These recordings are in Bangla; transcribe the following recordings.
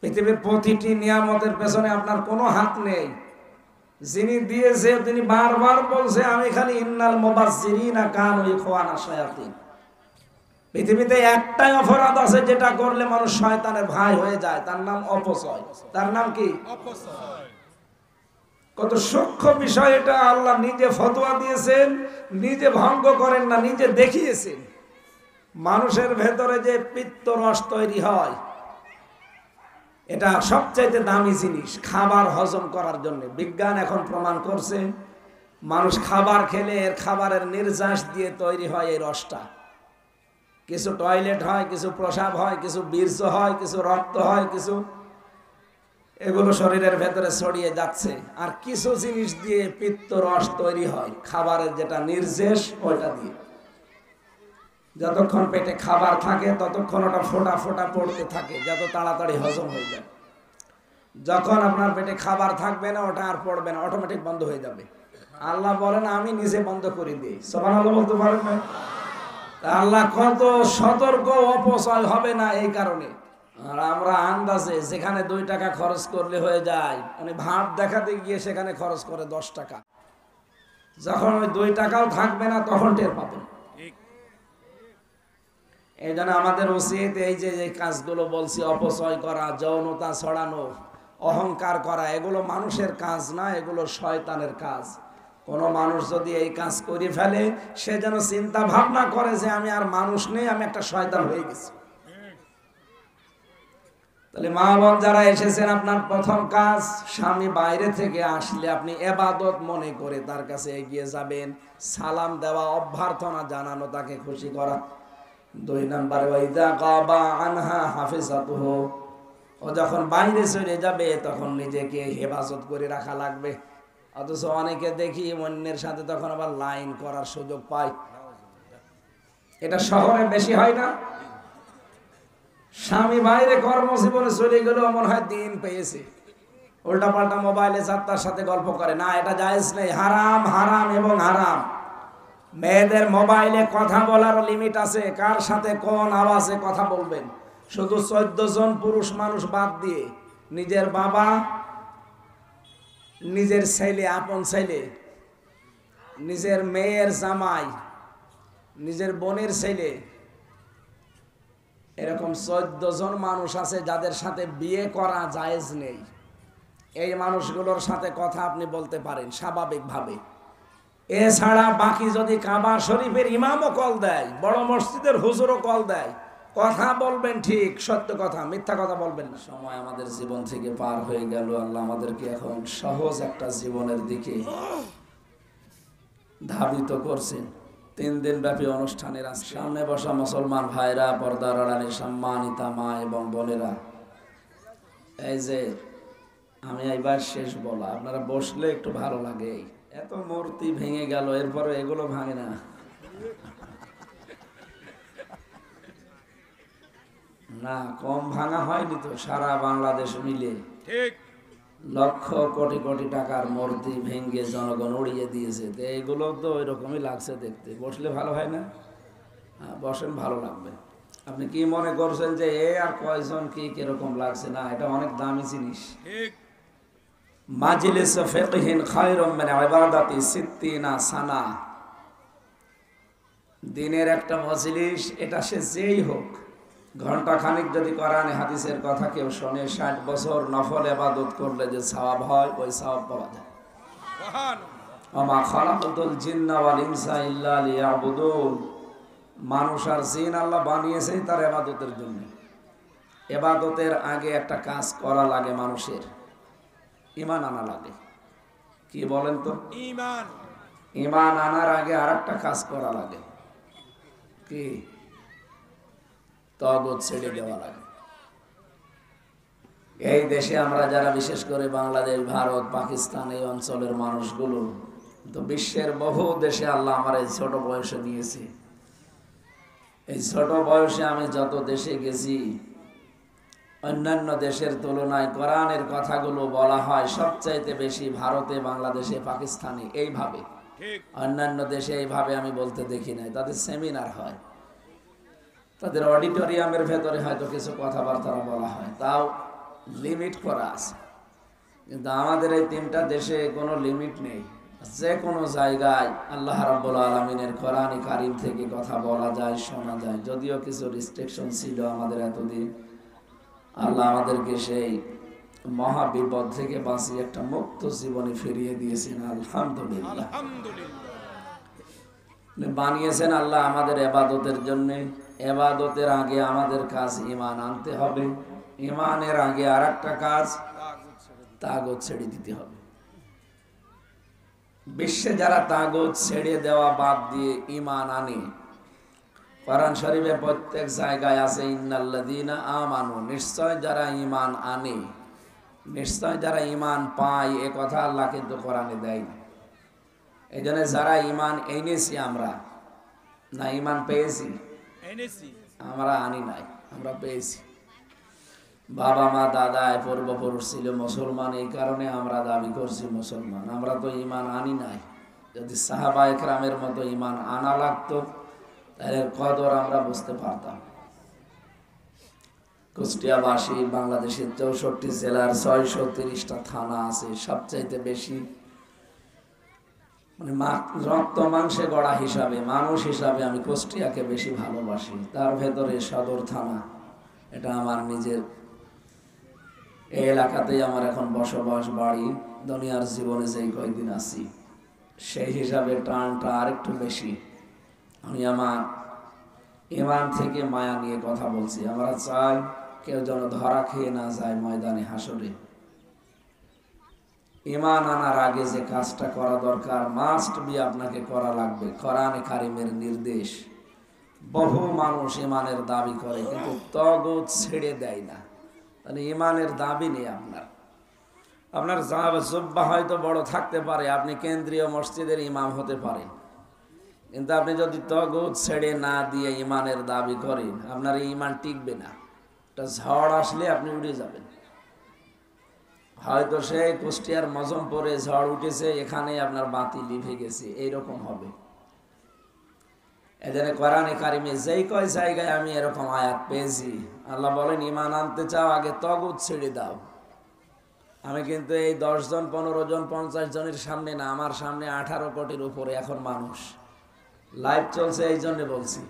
পৃথিবীর প্রতিটি নিয়ামতের পেছনে আপনার কোনো হাত নেই। যিনি দিয়েছে তিনি বারবার বলছে, আমি খালি ইন্নাল মুবাজ্জিরিনা কানু ইখওয়ানা শায়াতিন। পৃথিবীতে একটাই অপরাধ আছে যেটা করলে মানুষ শয়তানের ভাই হয়ে যায়, তার নাম অপচয়। তার নাম কি? অপচয়। কত সূক্ষ্ম বিষয় এটা। আল্লাহ নিজে ফতোয়া দিয়েছেন, নিজে ভঙ্গ করেন না, নিজে দেখিয়েছেন। মানুষের ভেতরে যে পিত্তরস তৈরি হয়, এটা সবচাইতে দামি জিনিস খাবার হজম করার জন্য। বিজ্ঞান এখন প্রমাণ করছে মানুষ খাবার খেলে এর খাবারের নির্যাস দিয়ে তৈরি হয় এই রসটা। কিছু টয়লেট হয়, কিছু প্রসাব হয়, কিছু বীর্য হয়, কিছু রক্ত হয়, কিছু এগুলো শরীরের ভেতরে ছড়িয়ে যাচ্ছে। আর কিছু জিনিস দিয়ে পিত্ত রস তৈরি হয় খাবারের যেটা নির্যাস, ওইটা দিয়ে। যতক্ষণ পেটে খাবার থাকে ততক্ষণ ওটা ফোঁটা ফোঁটা পড়তে থাকে, যত তাড়াতাড়ি হজম হয়ে যায়। যখন আপনার পেটে খাবার থাকবে না, ওটা আর পড়বে না, অটোমেটিক বন্ধ হয়ে যাবে। আল্লাহ বলেন আমি নিজে বন্ধ করে দিই। সুবহানাল্লাহ বলতে পারেন না? আল্লাহ কত সতর্ক, অপচয় হবে না এই কারণে। আর আমরা আন্দাজে যেখানে 2 টাকা খরচ করলে হয়ে যায়, মানে ভাব দেখাতে গিয়ে সেখানে খরচ করে 10 টাকা। যখন ওই 2 টাকাও থাকবে না তখন টের পাবেন। এই জন্য আমাদের উচিত এই যে কাজগুলো বলছি, অপচয় করা, যৌনতা ছড়ানো, অহংকার করা, এগুলো মানুষের কাজ না, এগুলো শয়তানের কাজ। কোনো মানুষ যদি এই কাজ করে ফেলে, সে যেন চিন্তা ভাবনা করে যে আমি আর মানুষ নেই, আমি একটা শয়তান হয়ে গেছি। তাহলে মা বোন যারা এসেছেন, আপনার প্রথম কাজ, স্বামী বাইরে থেকে আসলে আপনি ইবাদত মনে করে তার কাছে এগিয়ে যাবেন, সালাম দেওয়া, অভ্যর্থনা জানানো, তাকে খুশি করা। 2 নম্বরে ওয়াইদা গাবা আনহা হাফিজাতুহু, ও যখন বাইরে চলে যাবে তখন নিজেকে হেফাজত করে রাখা লাগবে। অথচ অনেকে দেখি অন্যের সাথে তখন আবার লাইন করার সুযোগ পায়। এটা শহরে বেশি হয় না? স্বামী বাইরে কর্মজীবনে চলে গেলেও মনে হয় দিন পেয়েছে, উল্টাপাল্টা মোবাইলে যাত্রার সাথে গল্প করে। না, এটা জায়েজ নেই, হারাম, হারাম এবং হারাম। মেয়েদের মোবাইলে কথা বলার লিমিট আছে, কার সাথে কোন আওয়াজে কথা বলবেন। শুধু 14 জন পুরুষ মানুষ বাদ দিয়ে নিজের বাবা, নিজের ছেলে, আপন ছেলে, নিজের মেয়ের জামাই, নিজের বোনের ছেলে, এরকম 14 জন মানুষ আছে যাদের সাথে বিয়ে করা জায়েজ নেই। এই মানুষগুলোর সাথে কথা আপনি বলতে পারেন স্বাভাবিকভাবে। এছাড়া বাকি যদি কাবা শরীফের ইমামও কল দেয়, বড় মসজিদের হুজুরও কল দেয়, কথা বলবেন ঠিক, সত্য কথা, মিথ্যা কথা বলবেন না। সময় আমাদের জীবন থেকে পার হয়ে গেল। আল্লাহ আমাদেরকে এখন সহজ একটা জীবনের দিকে ধাবিত করছেন। 3 দিন ব্যাপী অনুষ্ঠানের সামনে বসা মুসলমান ভাইরা, পর্দার আড়ালে সম্মানিতা মা এবং বোনেরা, এই যে আমি এইবার শেষ বলা, আপনারা বসলে একটু ভালো লাগে। এত মূর্তি ভেঙে গেল, এরপরে এগুলো ভাঙে না। না, কম ভাঙা হয়নি তো, সারা বাংলাদেশ মিলে ঠিক লক্ষ কোটি কোটি টাকার মূর্তি ভেঙে জনগণ উড়িয়ে দিয়েছে। তো এগুলো তো ওই রকমই লাগছে দেখতে। বসলে ভালো হয় না? বসেন, ভালো লাগবে। আপনি কি মনে করছেন যে এ আর কয়জন কি কিরকম লাগছে? না, এটা অনেক দামি জিনিস। ঠিক, মাজলিস ফিকহিন খায়রুম মিন ইবাদাতি 60 সানা। দিনের একটা মজলিস, এটা সে যেই হোক, ঘন্টা খানিক যদি কোরআন হাদিসের কথা কেউ শোনে, 60 বছর নফল ইবাদত করলে যে সওয়াব হয়, ওই সওয়াব পাওয়া যায়। সুবহানাল্লাহ। ওয়া মা খালাকাতুল জিন্না ওয়াল ইনসা ইল্লা লিয়াবুদুন। মানুষ আর জিন আল্লাহ বানিয়েছেন তার ইবাদতের জন্য। ইবাদতের আগে একটা কাজ করা লাগে, মানুষের ঈমান আনা লাগে। কি বলেন তো? ঈমান। ঈমান আনার আগে আরেকটা কাজ করা লাগে, কি? তাগুত ছেড়ে দেওয়া লাগে। এই দেশে আমরা যারা, বিশেষ করে বাংলাদেশ, ভারত, পাকিস্তান, এই অঞ্চলের মানুষগুলো, তো বিশ্বের বহু দেশে আল্লাহ আমার এই ছোট বয়সে নিয়েছে। এই ছোট বয়সে আমি যত দেশে গেছি, অন্যান্য দেশের তুলনায় কোরআনের কথাগুলো বলা হয় সবচাইতে বেশি ভারতে, বাংলাদেশে, পাকিস্তানে এইভাবে। অন্যান্য দেশে এইভাবে আমি বলতে দেখি নাই। তাদের সেমিনার হয়, তাদের অডিটোরিয়ামের ভেতরে হয়তো কিছু কথাবার্তা বলা হয়, তাও লিমিট করা আছে। কিন্তু আমাদের এই 3টা দেশে কোনো লিমিট নেই। যে কোনো জায়গায় আল্লাহ রাব্বুল আলামিনের কোরআনে কারীম থেকে কথা বলা যায়, শোনা যায়। যদিও কিছু রেস্ট্রিকশন ছিল আমাদের এতদিন, আল্লাহ আমাদেরকে সেই মহা বিপদ থেকে বাঁচিয়ে একটা মুক্ত জীবনে ফিরিয়ে দিয়েছেন। আলহামদুলিল্লাহ। বানিয়েছেন আল্লাহ আমাদের ইবাদতের জন্য। ইবাদতের আগে আমাদের কাজ ঈমান আনতে হবে। ঈমানের আগে আরেকটা কাজ তাগুত ছেড়ে দিতে হবে। বিশ্বে যারা তাগুত ছেড়ে দেওয়া বাদ দিয়ে ঈমান আনে, কোরআন শরীফে প্রত্যেক জায়গায় আছে ইন্নাল্লাযীনা আমানু, নিশ্চয় যারা ঈমান আনে, নিশ্চয় যারা ঈমান পায়, এ কথা আল্লাহ কিন্তু কোরআনে দেয় না। এই জন্য যারা ঈমান এনেছি আমরা, না ঈমান পেয়েছি, আমরা আনি নাই, আমরা পেয়েছি। বাবা মা দাদা পূর্বপুরুষ ছিল মুসলমান, এই কারণে আমরা দাবি করছি মুসলমান। আমরা তো ঈমান আনি নাই। যদি সাহাবায়ে কেরামের মতো ঈমান আনা লাগতো তাহলে কদর আমরা বুঝতে পারতাম। কুষ্টিয়াবাসী বাংলাদেশের 64 জেলার 630টা থানা আছে। সবচাইতে বেশি মানে রক্ত মাংসে গড়া হিসাবে, মানুষ হিসাবে আমি কুষ্টিয়াকে বেশি ভালোবাসি। তার ভেতরে সদর থানা, এটা আমার নিজের। এই এলাকাতেই আমার এখন বসবাস, বাড়ি। দুনিয়ার জীবনে যেই কয়েকদিন আছি সেই হিসাবে টানটা আরেকটু বেশি। আমি আমার ঈমান থেকে মায়া নিয়ে কথা বলছি। আমরা চাই কেউ যেন ধরা খেয়ে না যায় ময়দানে হাসরে। ঈমান আনার আগে যে কাজটা করা দরকার, মাস্ট বি আপনাকে করা লাগবে। কোরআনে কারীমের নির্দেশ। বহু মানুষ ঈমানের দাবি করে কিন্তু তাগুত ছেড়ে দেয় না। তাহলে ঈমানের দাবি নেই আপনার। আপনার জুব্বা হয়তো বড় থাকতে পারে, আপনি কেন্দ্রীয় মসজিদের ইমাম হতে পারেন, কিন্তু আপনি যদি তাগুত ছেড়ে না দিয়ে ঈমানের দাবি করেন, আপনার এই ঈমান টিকবে না। একটা ঝড় আসলে আপনি উড়ে যাবেন। হয়তো সে কুষ্টিয়ার মজমপুরে ঝড় উঠেছে, এখানে আপনার বাতি লিভে গেছে, এইরকম হবে। এজন্য কোরআনে কারীমে যেই কয় জায়গায় আমি এরকম আয়াত পেয়েছি, আল্লাহ বলেন ঈমান আনতে চাও আগে তাগুত ছেড়ে দাও। আমি কিন্তু এই 10 জন 15 জন 50 জনের সামনে না, আমার সামনে 18 কোটির উপরে এখন মানুষ লাইভ চলছে, এই জন্য বলছি।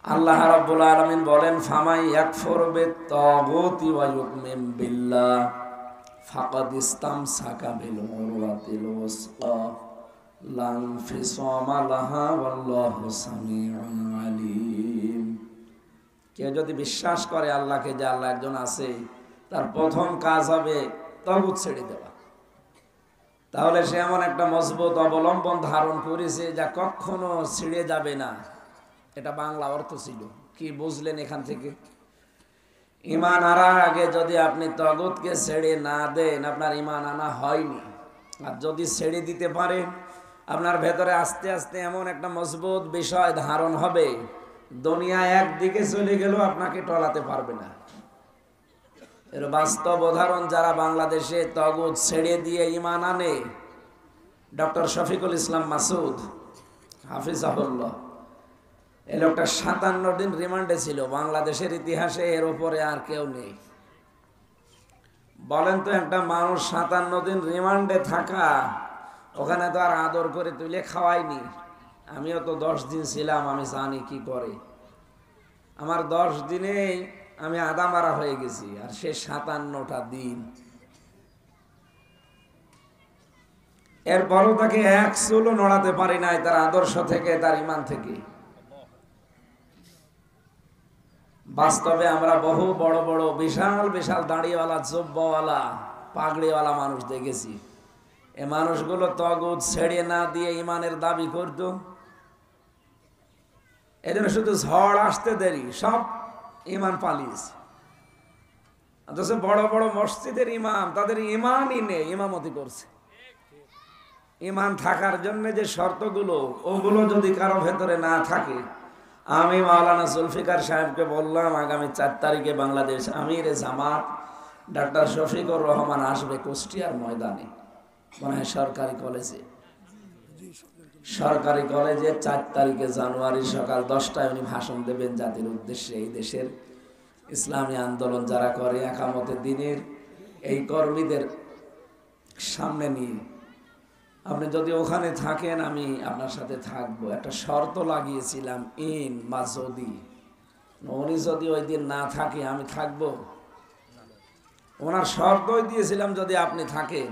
আল্লাহ রাব্বুল আলামিন বলেন ফামাই ইয়াকফুর বিত-তাগুতি ওয়া ইউমিন বিল্লাহ ফাকাদ ইসতামসাকা বিল উরওয়াতিল ওয়াসকা লা ইনফিসামা লাহা ওয়াল্লাহু সামিউন আলীম। কেউ যদি বিশ্বাস করে আল্লাহকে, যে আল্লাহ একজন আছে, তার প্রথম কাজ হবে তাগুত ছেড়ে দেওয়া। তাহলে সে এমন একটা মজবুত অবলম্বন ধারণ করেছে যা কখনো ছিঁড়ে যাবে না। এটা বাংলা অর্থ ছিল। কি বুঝলেন এখান থেকে? ঈমান আনার আগে যদি আপনি তাগুতকে ছেড়ে না দেন, আপনার ঈমান আনা হয়নি। আর যদি ছেড়ে দিতে পারেন, আপনার ভেতরে আস্তে আস্তে এমন একটা মজবুত বিষয় ধারণ হবে, দুনিয়া একদিকে চলে গেলেও আপনাকে টলাতে পারবে না। এর বাস্তব উদাহরণ যারা বাংলাদেশে তাগুত ছেড়ে দিয়ে ঈমান আনে, ডক্টর শফিকুল ইসলাম মাসুদ হাফিজাহুল্লাহ, এই লোকটা 57 দিন রিমান্ডে ছিল। বাংলাদেশের ইতিহাসে এর উপরে আর কেউ নেই। বলেন তো, একটা মানুষ 57 দিন রিমান্ডে থাকা, ওখানে তো আর আদর করে তুলে খাওয়াইনি। আমিও তো 10 দিন ছিলাম, আমি জানি কি করে। আমার 10 দিনেই আমি আদা মারা হয়ে গেছি, আর সে 57টা দিন। এরপরও তাকে এক চুলও নড়াতে পারি নাই, তার আদর্শ থেকে, তার ঈমান থেকে। বাস্তবে আমরা বহু বড় বড় বিশাল বিশাল দাড়িওয়ালা, জুব্বাওয়ালা, পাগড়িওয়ালা মানুষ দেখেছি। এ মানুষগুলো তাগুত ছেড়ে না দিয়ে ঈমানের দাবি করত। এজন্য শুধু ঝড় আসতে দেরি, সব ঈমান পালিয়েছে। অথচ বড় বড় মসজিদের ইমাম, তাদের ঈমানই নেই, ইমামতি করছে। ঈমান থাকার জন্য যে শর্তগুলো, ওগুলো যদি কারো ভেতরে না থাকে, আমি মাওলানা জুলফিকার সাহেবকে বললাম আগামী 4 তারিখে বাংলাদেশ আমির জামাত ডাক্তার শফিকুর রহমান আসবে কুষ্টিয়ার ময়দানে, মনে হয় সরকারি কলেজে। সরকারি কলেজে 4 তারিখে জানুয়ারি সকাল 10টায় উনি ভাষণ দেবেন জাতির উদ্দেশ্যে। এই দেশের ইসলামী আন্দোলন যারা করে একামতে দিনের এই কর্মীদের সামনে নিয়ে আপনি যদি ওখানে থাকেন আমি আপনার সাথে থাকবো। একটা শর্ত লাগিয়েছিলাম, ইন মা যদি, উনি যদি ওই দিন না থাকে আমি থাকবো। ওনার শর্তই দিয়েছিলাম যদি আপনি থাকেন।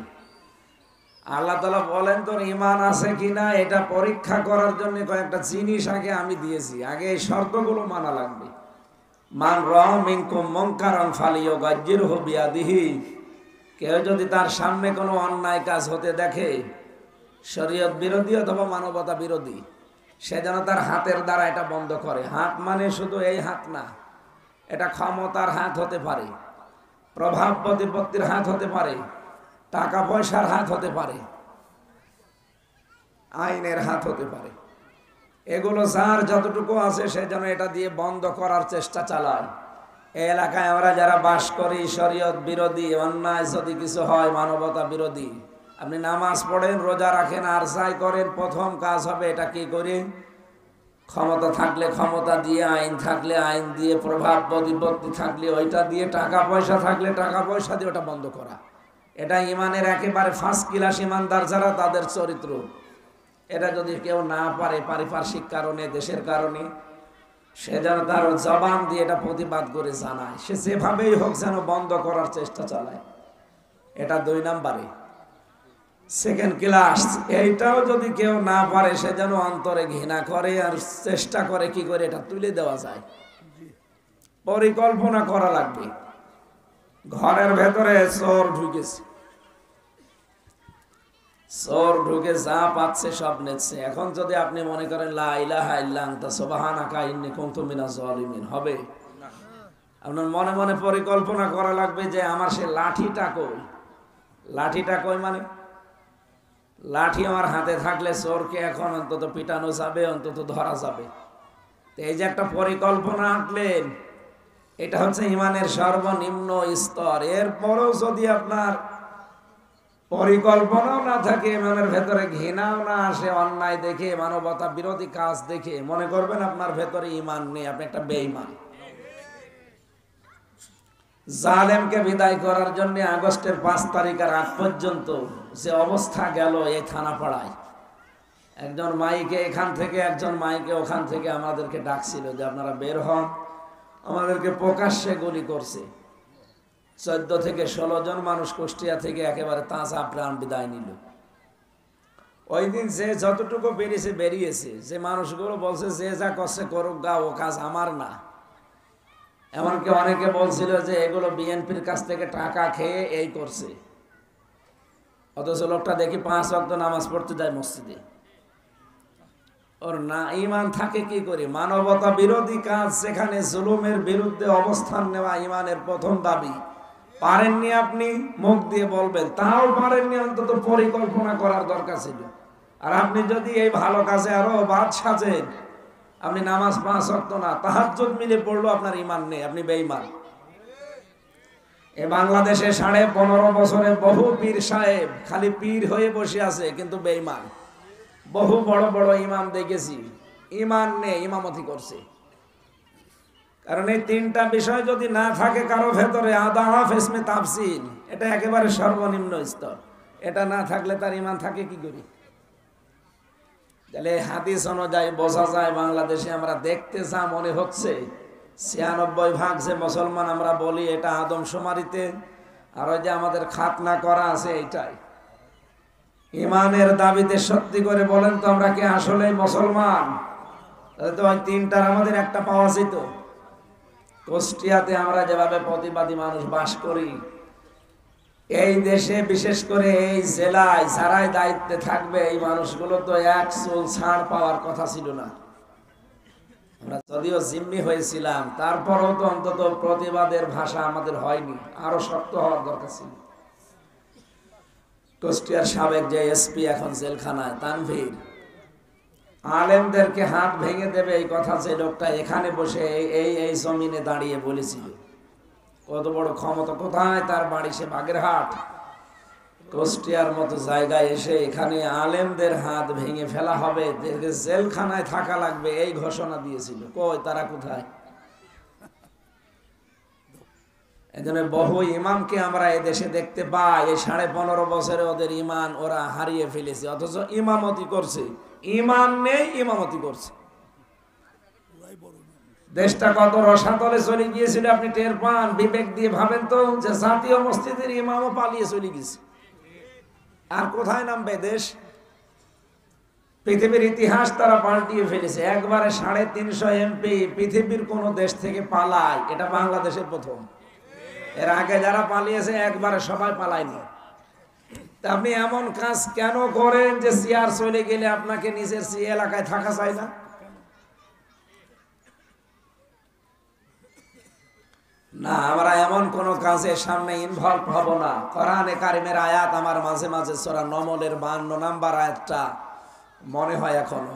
আল্লাহ তাআলা বলেন তোর ঈমান আছে কিনা এটা পরীক্ষা করার জন্য কয়েকটা জিনিস আগে আমি দিয়েছি, আগে এই শর্তগুলো মানা লাগবে। মান রাআ মিনকুম মুনকারান ফালিয়ুগায়্যিরহু বিয়াদিহি, কেউ যদি তার সামনে কোনো অন্যায় কাজ হতে দেখে, শরীয়ত বিরোধী অথবা মানবতা বিরোধী, সে যেন তার হাতের দ্বারা এটা বন্ধ করে। হাত মানে শুধু এই হাত না, এটা ক্ষমতার হাত হতে পারে, প্রভাব প্রতিপত্তির হাত হতে পারে, টাকা পয়সার হাত হতে পারে, আইনের হাত হতে পারে। এগুলো যার যতটুকু আছে সে যেন এটা দিয়ে বন্ধ করার চেষ্টা চালায়। এই এলাকায় আমরা যারা বাস করি, শরীয়ত বিরোধী অন্যায় যদি কিছু হয়, মানবতা বিরোধী, আপনি নামাজ পড়েন, রোজা রাখেন, আর যাই করেন, প্রথম কাজ হবে এটা কি করি, ক্ষমতা থাকলে ক্ষমতা দিয়ে, আইন থাকলে আইন দিয়ে, প্রভাব প্রতিপত্তি থাকলে ওইটা দিয়ে, টাকা পয়সা থাকলে টাকা পয়সা দিয়ে ওটা বন্ধ করা। এটা ইমানের একেবারে ফার্স্ট ক্লাস ইমানদার যারা, তাদের চরিত্র। এটা যদি কেউ না পারে, পারিপার্শ্বিক কারণে, দেশের কারণে, সে যেন তার জবান দিয়ে এটা প্রতিবাদ করে জানায়, সে যেভাবেই হোক যেন বন্ধ করার চেষ্টা চালায়। এটা 2 নম্বরে। সেকেন্ড ক্লাস, এইটাও যদি কেউ না পারে, সে যেন অন্তরে ঘৃণা করে আর চেষ্টা করে কি করে এটা তুলে দেওয়া যায়। পরিকল্পনা করা লাগবে। ঘরের ভেতরে চোর ঢুকেছে, চোর ঢুকে যা পাচ্ছে সব নিচ্ছে। এখন যদি আপনি মনে করেন লা ইলাহা ইল্লা আনতা সুবহানাকা ইন্নী কুনতু মিনাজ জালিমিন, হবে? আপনার মনে মনে পরিকল্পনা করা লাগবে যে আমার সে লাঠিটা কই। লাঠিটা কই মানে লাঠি আমার হাতে থাকলে চোরকে এখন অন্তত পিটানো যাবে, অন্তত ধরা যাবে। এই যে একটা পরিকল্পনা আঁকলেন, এটা হচ্ছে ইমানের সর্বনিম্ন স্তর। এরপরেও যদি আপনার পরিকল্পনাও না থাকে, ইমানের ভেতরে ঘৃণাও না আসে, অন্যায় দেখে, মানবতা বিরোধী কাজ দেখে, মনে করবেন আপনার ভেতরে ইমান নেই, আপনি একটা বেঈমান। জালেমকে বিদায় করার জন্য আগস্টের 5 তারিখের আগ পর্যন্ত যে অবস্থা গেল এই থানাপাড়ায়, একজন মাইকে এখান থেকে, একজন মাইকে ওখান থেকে আমাদেরকে ডাকছিল যে আপনারা বের হন, আমাদেরকে প্রকাশ্যে গুলি করছে। 14 থেকে 16 জন মানুষ কুষ্টিয়া থেকে একেবারে তাজা প্রাণ বিদায় নিল। ওই দিন যে যতটুকু বেরিয়েছে বেরিয়েছে, যে মানুষগুলো বলছে যে যা করছে করুক গা, ও কাজ আমার না। এমনকি অনেকে বলছিল যে এগুলো বিএনপির কাছ থেকে টাকা খেয়ে এই করছে, অথচ লোকটা দেখি 5 ওয়াক্ত নামাজ পড়তে যায় মসজিদে। ওর না ইমান থাকে কি করে? মানবতা বিরোধী কাজ, সেখানে জুলুমের বিরুদ্ধে অবস্থান নেওয়া ইমানের প্রথম দাবি। পারেননি আপনি, মুখ দিয়ে বলবেন, তাও পারেননি, অন্তত পরিকল্পনা করার দরকার ছিল। আর আপনি যদি এই ভালো কাজে আরো বাদ সাজেন, আপনি নামাজ 5 ওয়াক্ত না, তাহাজ্জুদ মিলে পড়লো, আপনার ইমান নেই, আপনি বেঈমান। এ বাংলাদেশে 15.5 বছরে বহু পীর সাহেব খালি পীর হয়ে বসে আছে, কিন্তু বেঈমান। বহু বড় বড় ইমাম দেখেছি, ইমান নেই, ইমামতি করছে। কারণ এই 3টা বিষয় যদি না থাকে কারো ভেতরে, আদাফ ইসমে তাফসিল, এটা একেবারে সর্বনিম্ন স্তর। এটা না থাকলে তার ইমান থাকে কি করে? তাহলে হাদিস অনুযায়ী বোঝা যায়, বাংলাদেশে আমরা দেখতে যা মনে হচ্ছে, 96% যে মুসলমান আমরা বলি, এটা আদমশুমারিতে, আর ওই যে আমাদের খাতনা করা আছে, এইটাই। ইমানের দাবিতে সত্যি করে বলেন তো, আমরা কি আসলে মুসলমান? তাহলে তো ওই 3টার আমাদের একটা পাওয়া যেত। কুষ্টিয়াতে আমরা যেভাবে প্রতিবাদী মানুষ বাস করি, এই দেশে বিশেষ করে এই জেলায় যারাই দায়িত্বে থাকবে, এই মানুষগুলো তো এক চুল ছাড় পাওয়ার কথা ছিল না। আমরা যদিও জিম্মি হয়েছিলাম, তারপরও তো অন্তত প্রতিবাদের ভাষা আমাদের হয়নি, আরো শক্ত হওয়ার দরকার ছিল। কুষ্টিয়ার সাবেক যে এসপি এখন জেলখানায়, তানভীর, আলেমদেরকে হাত ভেঙে দেবে এই কথা যে লোকটা এখানে বসে এই জমিনে দাঁড়িয়ে বলেছিল। কত বড় ক্ষমতা! কোথায় তার বাড়ি? সে বাগেরহাট। কুষ্টিয়ার মতো জায়গায় এসে এখানে আলেমদের হাত ভেঙে ফেলা হবে, জেলখানায় থাকা লাগবে, এই ঘোষণা দিয়েছিল। কই তারা? কোথায়? এজন্য বহু ইমামকে আমরা এই দেশে দেখতে পাই, এই 15.5 বছরে ওদের ইমান ওরা হারিয়ে ফেলেছে, অথচ ইমামতি করছে, ইমান নেই ইমামতি করছে। দেশটা কত রসাতলে চলে গিয়েছিল আপনি টের পান? বিবেক দিয়ে ভাবেন তো, যে জাতীয় মসজিদের ইমামও পালিয়ে চলে গেছে, আর কোথায় নামবে দেশ? পৃথিবীর ইতিহাস তারা পাল্টিয়ে ফেলেছে। একবারে 350 এমপি পৃথিবীর কোন দেশ থেকে পালায়, এটা বাংলাদেশের প্রথম। এর আগে যারা পালিয়েছে একবারে সবাই পালায়নি। আপনি এমন কাজ কেন করেন যে চেয়ার চলে গেলে আপনাকে নিজের এলাকায় থাকা চাই না? না, আমরা এমন কোন কাজের সামনে ইনভলভ হব না। কোরআনে কারিমের আয়াত আমার মাঝে মাঝে সূরা নমলের 52 নম্বর আয়াতটা মনে হয় এখনো।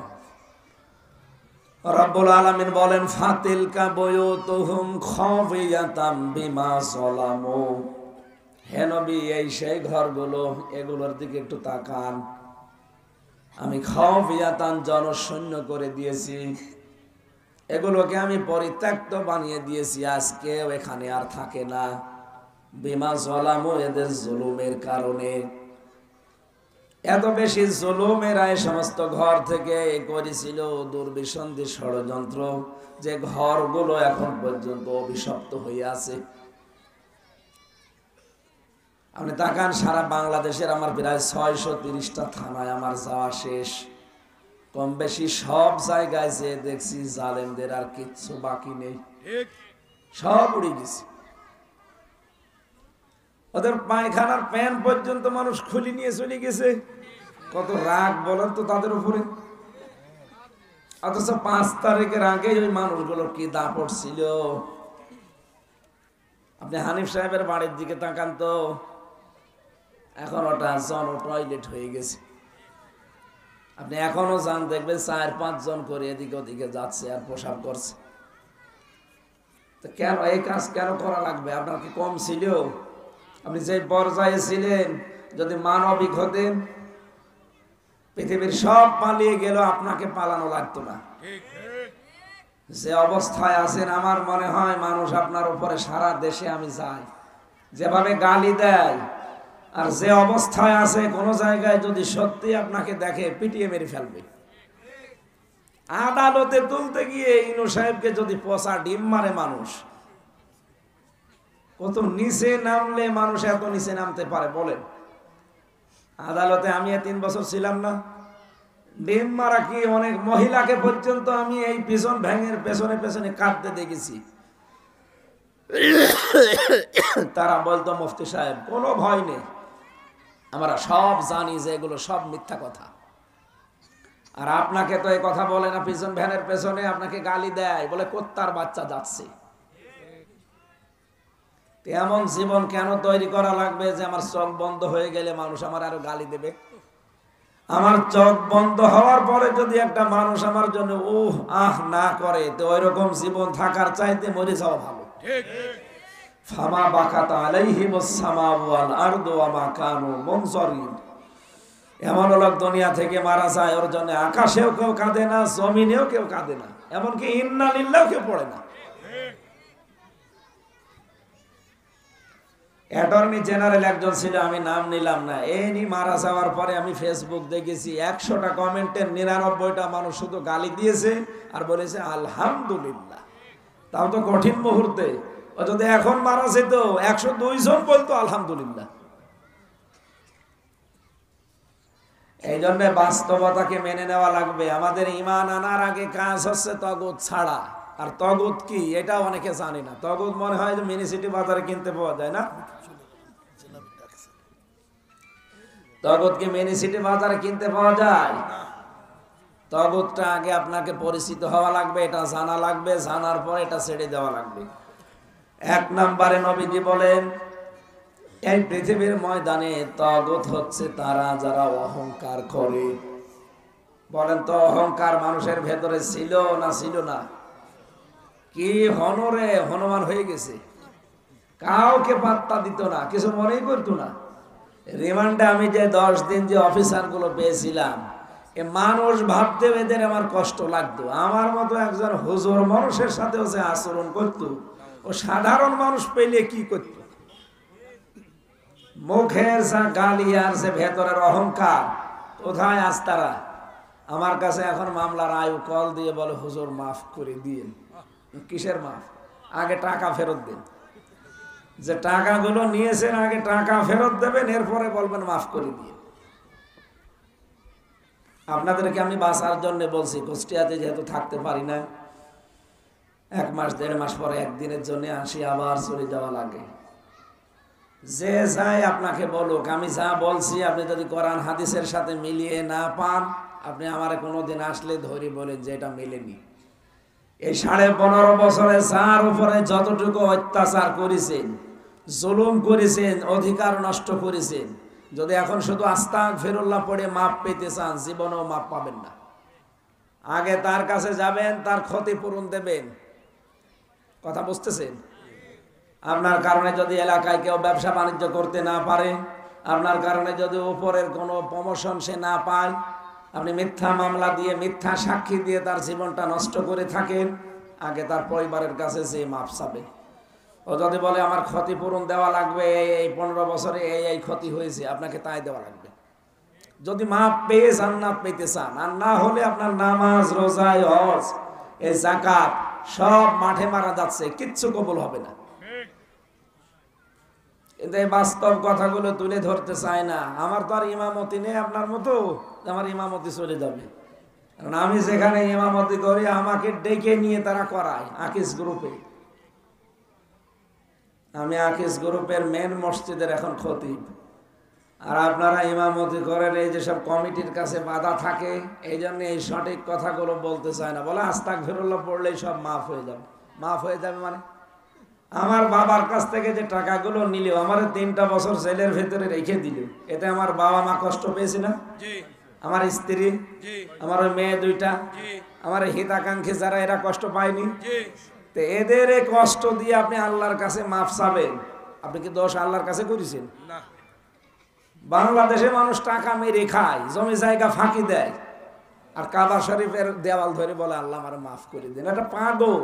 রব্বুল আলামিন বলেন, ফাতিলকা বুয়ুতুহুম খাওয়িয়াতাম বিমা যালামু। হে নবী, এই সেই ঘরগুলো, এগুলোর দিকে একটু তাকান। আমি খাওয়িয়াতান জনশূন্য করে দিয়েছি, এগুলোকে আমি পরিত্যক্ত বানিয়ে দিয়েছি, আজকে এখানে আর থাকে না। বিমা যালামু, এদের জুলুমের কারণে। এত বেশি জুলুমেরা এই সমস্ত ঘর থেকে করেছিল দুর্বিসন্ধি ষড়যন্ত্র, যে ঘরগুলো এখন পর্যন্ত অভিশপ্ত হয়ে আছে। আপনি তাকান, সারা বাংলাদেশের আমার প্রায় 630টা থানায় আমার যাওয়া শেষ। কম বেশি সব জায়গায় যে দেখছি জালেমদের আর কিচ্ছু বাকি নেই, সব উড়ে গেছে। ওদের পায়খানার প্যান পর্যন্ত মানুষ খুলে নিয়ে চলে গেছে। কত রাগ বলেন তো তাদের উপরে। অথচ 5 তারিখের আগে ওই মানুষগুলোর কি দাপট ছিল। আপনি হানিফ সাহেবের বাড়ির দিকে তাকান তো, এখন ওটা জন টয়লেট হয়ে গেছে। আপনি এখনো যান, দেখবেন 4-5 জন করে এদিকে ওদিকে যাচ্ছে আর পেশাব করছে। তো কেন এই কাজ কেন করা লাগবে? আপনার কি কম ছিল? আপনি যে পর্যায়ে ছিলেন, যদি মানবিক হতেন, পৃথিবীর সব পালিয়ে গেল, আপনাকে পালানো লাগতো না। যে অবস্থায় আছেন, আমার মনে হয় মানুষ আপনার উপরে সারা দেশে আমি যাই যেভাবে গালি দেয়, আর যে অবস্থায় আছে কোন জায়গায় যদি সত্যি আপনাকে দেখে পিটিয়ে মেরে ফেলবে। আদালতে তুলতে গিয়ে ইনু সাহেবকে যদি পচা ডিম মারে মানুষ, কত নিচে নামলে মানুষ এত নিচে নামতে পারে বলেন? আদালতে আমি 3 বছর ছিলাম না, ডিম মারা কি অনেক মহিলাকে পর্যন্ত আমি এই পিছন ভ্যাঙের পেছনে পেছনে কাঁদতে দেখেছি। তারা বলতো, মুফতি সাহেব কোনো ভয় নেই, আমরা সব জানি যে এগুলো সব মিথ্যা কথা। আর আপনাকে তো এই কথা বলে না, পিছন ভ্যানের পেছনে আপনাকে গালি দেয়, বলে কুত্তার বাচ্চা যাচ্ছে। এমন জীবন কেন তৈরি করা লাগবে যে আমার চোখ বন্ধ হয়ে গেলে মানুষ আমার আরো গালি দেবে? আমার চোখ বন্ধ হওয়ার পরে যদি একটা মানুষ আমার জন্য আহ না করে, তো ওই রকম জীবন থাকার চাইতে মরে যাওয়া ভালো। ফামা বাকাত আলাইহিমুস সামাওয়াতু ওয়াল আরদু ওয়া মা কানু মুনজারিন। এমন লোক দুনিয়া থেকে মারা যায়, ওর জন্য আকাশেও কেউ কাঁদে না, জমিনেও কেউ কাঁদে না, এমনকি ইন্না লিল্লাহ কেউ পড়ে না। অ্যাটর্নি জেনারেল একজন ছিল, আমি নাম নিলাম না, এনি মারা যাওয়ার পরে আমি ফেসবুক দেখেছি 100টা কমেন্টের 99টা মানুষ শুধু গালি দিয়েছে আর বলেছে আলহামদুলিল্লাহ। তাও তো কঠিন মুহূর্তে। ও যদি এখন মারা যেত 102 জন বলতো আলহামদুলিল্লাহ। এই জন্য বাস্তবতাকে মেনে নেওয়া লাগবে। আমাদের ঈমান আনার আগে কাজ হচ্ছে তাগুত ছাড়া। আর তাগুত কি এটা অনেকে জানে না। তাগুত মনে হয় যে মিনি সিটি বাজারে কিনতে পাওয়া যায় না। তাগুত কি মিনি সিটি বাজারে কিনতে পাওয়া যায়? তাগুতটা আগে আপনাকে পরিচিত হওয়া লাগবে, এটা জানা লাগবে, জানার পর এটা ছেড়ে দেওয়া লাগবে। 1 নম্বরে নবীজি বলেন, এই পৃথিবীর ময়দানে তাগুত হচ্ছে তারা যারা অহংকার করে। বলেন তো, অহংকার মানুষের ভেতরে ছিল না ছিল না? কি হনরে হনুমান হয়ে গেছে, কাউকে পাত্তা দিত না, কিছু মনেই করতো না। রিমান্ডে আমি যে 10 দিন যে অফিসার গুলো পেয়েছিলাম, এ মানুষ ভাবতে এদের আমার কষ্ট লাগতো। আমার মতো একজন হুজুর মানুষের সাথেও যে আচরণ করতো, ও সাধারণ মানুষ পেলে কি করত? মুখের যা গালি আর যে ভেতরের অহংকার, কোথায় আজ তারা? আমার কাছে এখন মামলার আয়ু কল দিয়ে বলে হুজুর মাফ করে দিন। কিসের মাফ? আগে টাকা ফেরত দিন। যে টাকাগুলো নিয়েছেন আগে টাকা ফেরত দেবেন, এরপরে বলবেন মাফ করে দিয়ে। আপনাদেরকে আমি বাঁচার জন্য বলছি, কুষ্টিয়াতে যেহেতু থাকতে পারি না, 1 মাস 1.5 মাস পরে একদিনের জন্য আসি, আবার চলে যাওয়া লাগে। যে যাই আপনাকে বলুক, আমি যা বলছি আপনি যদি কোরআন হাদিসের সাথে মিলিয়ে না পান, আপনি আমারে কোনোদিন আসলে ধরি বলেন যে এটা মেলেনি। এই 15.5 বছরে যার উপরে যতটুকু অত্যাচার করেছেন, জুলুম করেছেন, অধিকার নষ্ট করেছেন, যদি এখন শুধু আস্তাগফিরুল্লাহ পড়ে মাপ পেতে চান, জীবনেও মাপ পাবেন না। আগে তার কাছে যাবেন, তার ক্ষতিপূরণ দেবেন। কথা বুঝতেছেন? আপনার কারণে যদি এলাকায় কেউ ব্যবসা বাণিজ্য করতে না পারে, আপনার কারণে যদি উপরের কোনো প্রমোশন সে না পায়, আপনি মিথ্যা মামলা দিয়ে, মিথ্যা সাক্ষী দিয়ে তার জীবনটা নষ্ট করে থাকেন, আগে তার পরিবারের কাছে যে মাপ চাবে। ও যদি বলে আমার ক্ষতিপূরণ দেওয়া লাগবে, এই 15 বছরে এই ক্ষতি হয়েছে, আপনাকে তাই দেওয়া লাগবে। যদি মাপ পেয়ে জান্নাত পেতে চান, আর না হলে আপনার নামাজ, রোজা, হজ, এই যাকাত সব মাঠে মারা যাচ্ছে, কিচ্ছু কবুল হবে না। কিন্তু এই বাস্তব কথাগুলো তুলে ধরতে চায় না। আমার তো আর ইমামতি নেই আপনার মতো, আমার ইমামতি চলে যাবে। কারণ আমি যেখানে ইমামতি করি আমাকে ডেকে নিয়ে তারা করায় আকিস গ্রুপে। আমি আকিস গ্রুপের মেন মসজিদের এখন খতিব। আর আপনারা ইমামতি করেন, এই যেসব কমিটির কাছে বাধা থাকে, এই জন্য এই সঠিক কথাগুলো বলতে চায় না। বলে আস্তাগফিরুল্লাহ পড়লেই সব মাফ হয়ে যাবে। মাফ হয়ে যাবে মানে? আমার বাবার কাছ থেকে যে টাকাগুলো নিল, আমার 3টা বছর জেলের ভেতরে রেখে দিল, এতে আমার বাবা মা কষ্ট পেয়েছে না? আমার স্ত্রী, আমার মেয়ে 2টা, আমার হিতাকাঙ্ক্ষী যারা, এরা কষ্ট পায়নি? তো এদের কষ্ট দিয়ে আপনি আল্লাহর কাছে মাফ চাবেন? আপনি কি দোষ আল্লাহর কাছে করেছেন? না। বাংলাদেশে মানুষ টাকা মেরে খায়, জমি জায়গা ফাঁকি দেয়, আর কাবা শরীফের দেওয়াল ধরে বলে আল্লাহ আমার মাফ করে দিন। এটা পাগল।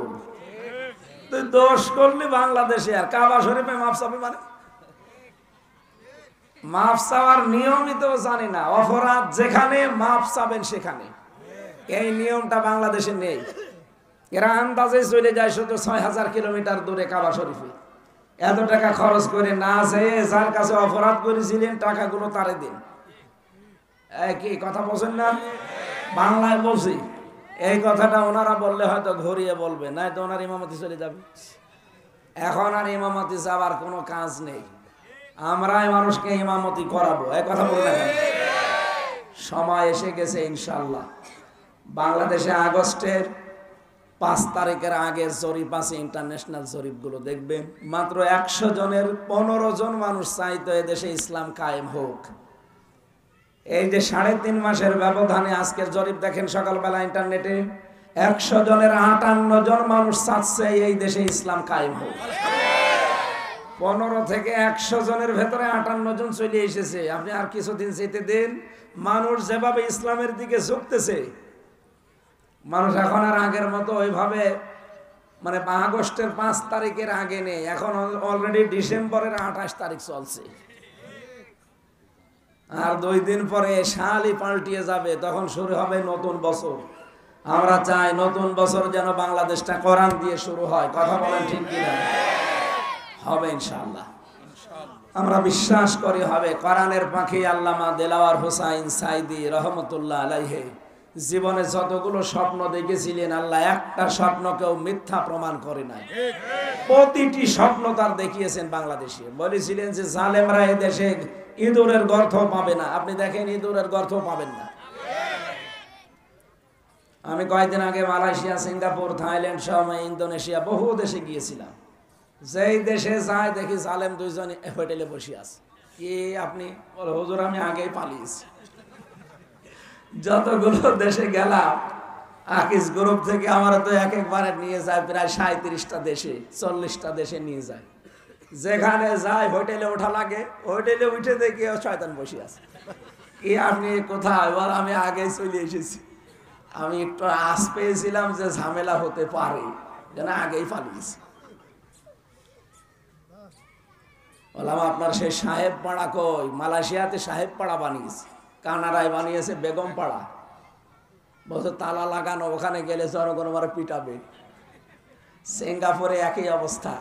তুই দোষ করলি বাংলাদেশে, আর কাবা শরীফে মাফ চাবে মানে? মাফ চাওয়ার নিয়মই তো জানি না। অপরাধ যেখানে মাফ চাবেন সেখানে, এই নিয়মটা বাংলাদেশে নেই। এরা আন্দাজে চলে যায় শুধু 6000 কিলোমিটার দূরে কাবা শরীফে, এত টাকা খরচ করে না যেয়ে যার কাছে অপরাধ করেছিলেন টাকাগুলো তারে দিন। কি কথা বলছেন না? বাংলায় বলছি। এই কথাটা ওনারা বললে হয়তো ঘুরিয়ে বলবে, নাই তো ওনার ইমামতি চলে যাবে। এখন আর ইমামতি যাওয়ার কোনো কাজ নেই, আমরাই মানুষকে ইমামতি করাবো। এই কথা বলে না, সময় এসে গেছে ইনশাল্লাহ। বাংলাদেশে আগস্টের 5 তারিখের আগে জরিপ আছে, ইন্টারন্যাশনাল জরিপগুলো দেখবেন। মাত্র 100 জনের 15 জন মানুষ চাইতো এদেশে ইসলাম কায়েম হোক। এই যে 3.5 মাসের ব্যবধানে আজকের জরিপ দেখেন সকালবেলা ইন্টারনেটে, 100 জনের 58 জন মানুষ চাচ্ছে এই দেশে ইসলাম কায়েম হোক। 15 থেকে 100 জনের ভেতরে 58 জন চলে এসেছে। আপনি আর কিছুদিন যেতে দেন, মানুষ যেভাবে ইসলামের দিকে ঝুঁকতেছে, মানুষ এখন আর আগের মতো ওইভাবে, মানে আগস্টের 5 তারিখের আগে নেই, এখন অলরেডি ডিসেম্বরের 28 তারিখ চলছে। আর 2 দিন পরে সালই পাল্টিয়ে যাবে, তখন শুরু হবে নতুন বছর। আমরা চাই নতুন বছর যেন বাংলাদেশটা কোরআন দিয়ে শুরু হয়। কথা বলেন ঠিক কিনা? হবে ইনশাআল্লাহ। আমরা বিশ্বাস করি হবে। কোরআনের পাখি আল্লামা দেলাওয়ার হোসাইন সাইদি রহমতুল্লাহ আলাইহি জীবনে যতগুলো স্বপ্ন দেখেছিলেন, আল্লাহ একটা স্বপ্নকেও মিথ্যা প্রমাণ করে নাই। প্রতিটি স্বপ্ন তার দেখিয়েছেন বাংলাদেশে। বলেছিলেন যে জালেমরা এদেশে ইঁদুরের গর্ত পাবে না। আপনি দেখেন ইঁদুরের গর্ত পাবেন না। আমি কয়েকদিন আগে মালয়েশিয়া, সিঙ্গাপুর, থাইল্যান্ড সহ ইন্দোনেশিয়া বহু দেশে গিয়েছিলাম। যেই দেশে যায় দেখি জালেম 2 জন হোটেলে বসে আছে। কি আপনি? বলে হুজুর আমি আগেই পালিয়েছি। যতগুলো দেশে গেলাম আকিস গ্রুপ থেকে আমার তো একবারে নিয়ে যায় প্রায় 37টা দেশে, 40টা দেশে নিয়ে যায়। যেখানে যায় হোটেলে ওঠা লাগে, হোটেলে উঠে দেখি শয়তান বসে আছে। কি আপনি কোথায়? বল আমি আগে চলে এসেছি। আমি একটু আশ পেয়েছিলাম যে ঝামেলা হতে পারে, যেন আগেই পালিয়েছি। বললাম আপনার সেই সাহেব পাড়া কই? মালয়েশিয়াতে সাহেব পাড়া বানিয়েছে, কানাডায় বানিয়েছে বেগম পাড়া। বলছে তালা লাগানো, ওখানে গেলে জনগণ আমার পিটাবে। সিঙ্গাপুরে একই অবস্থা।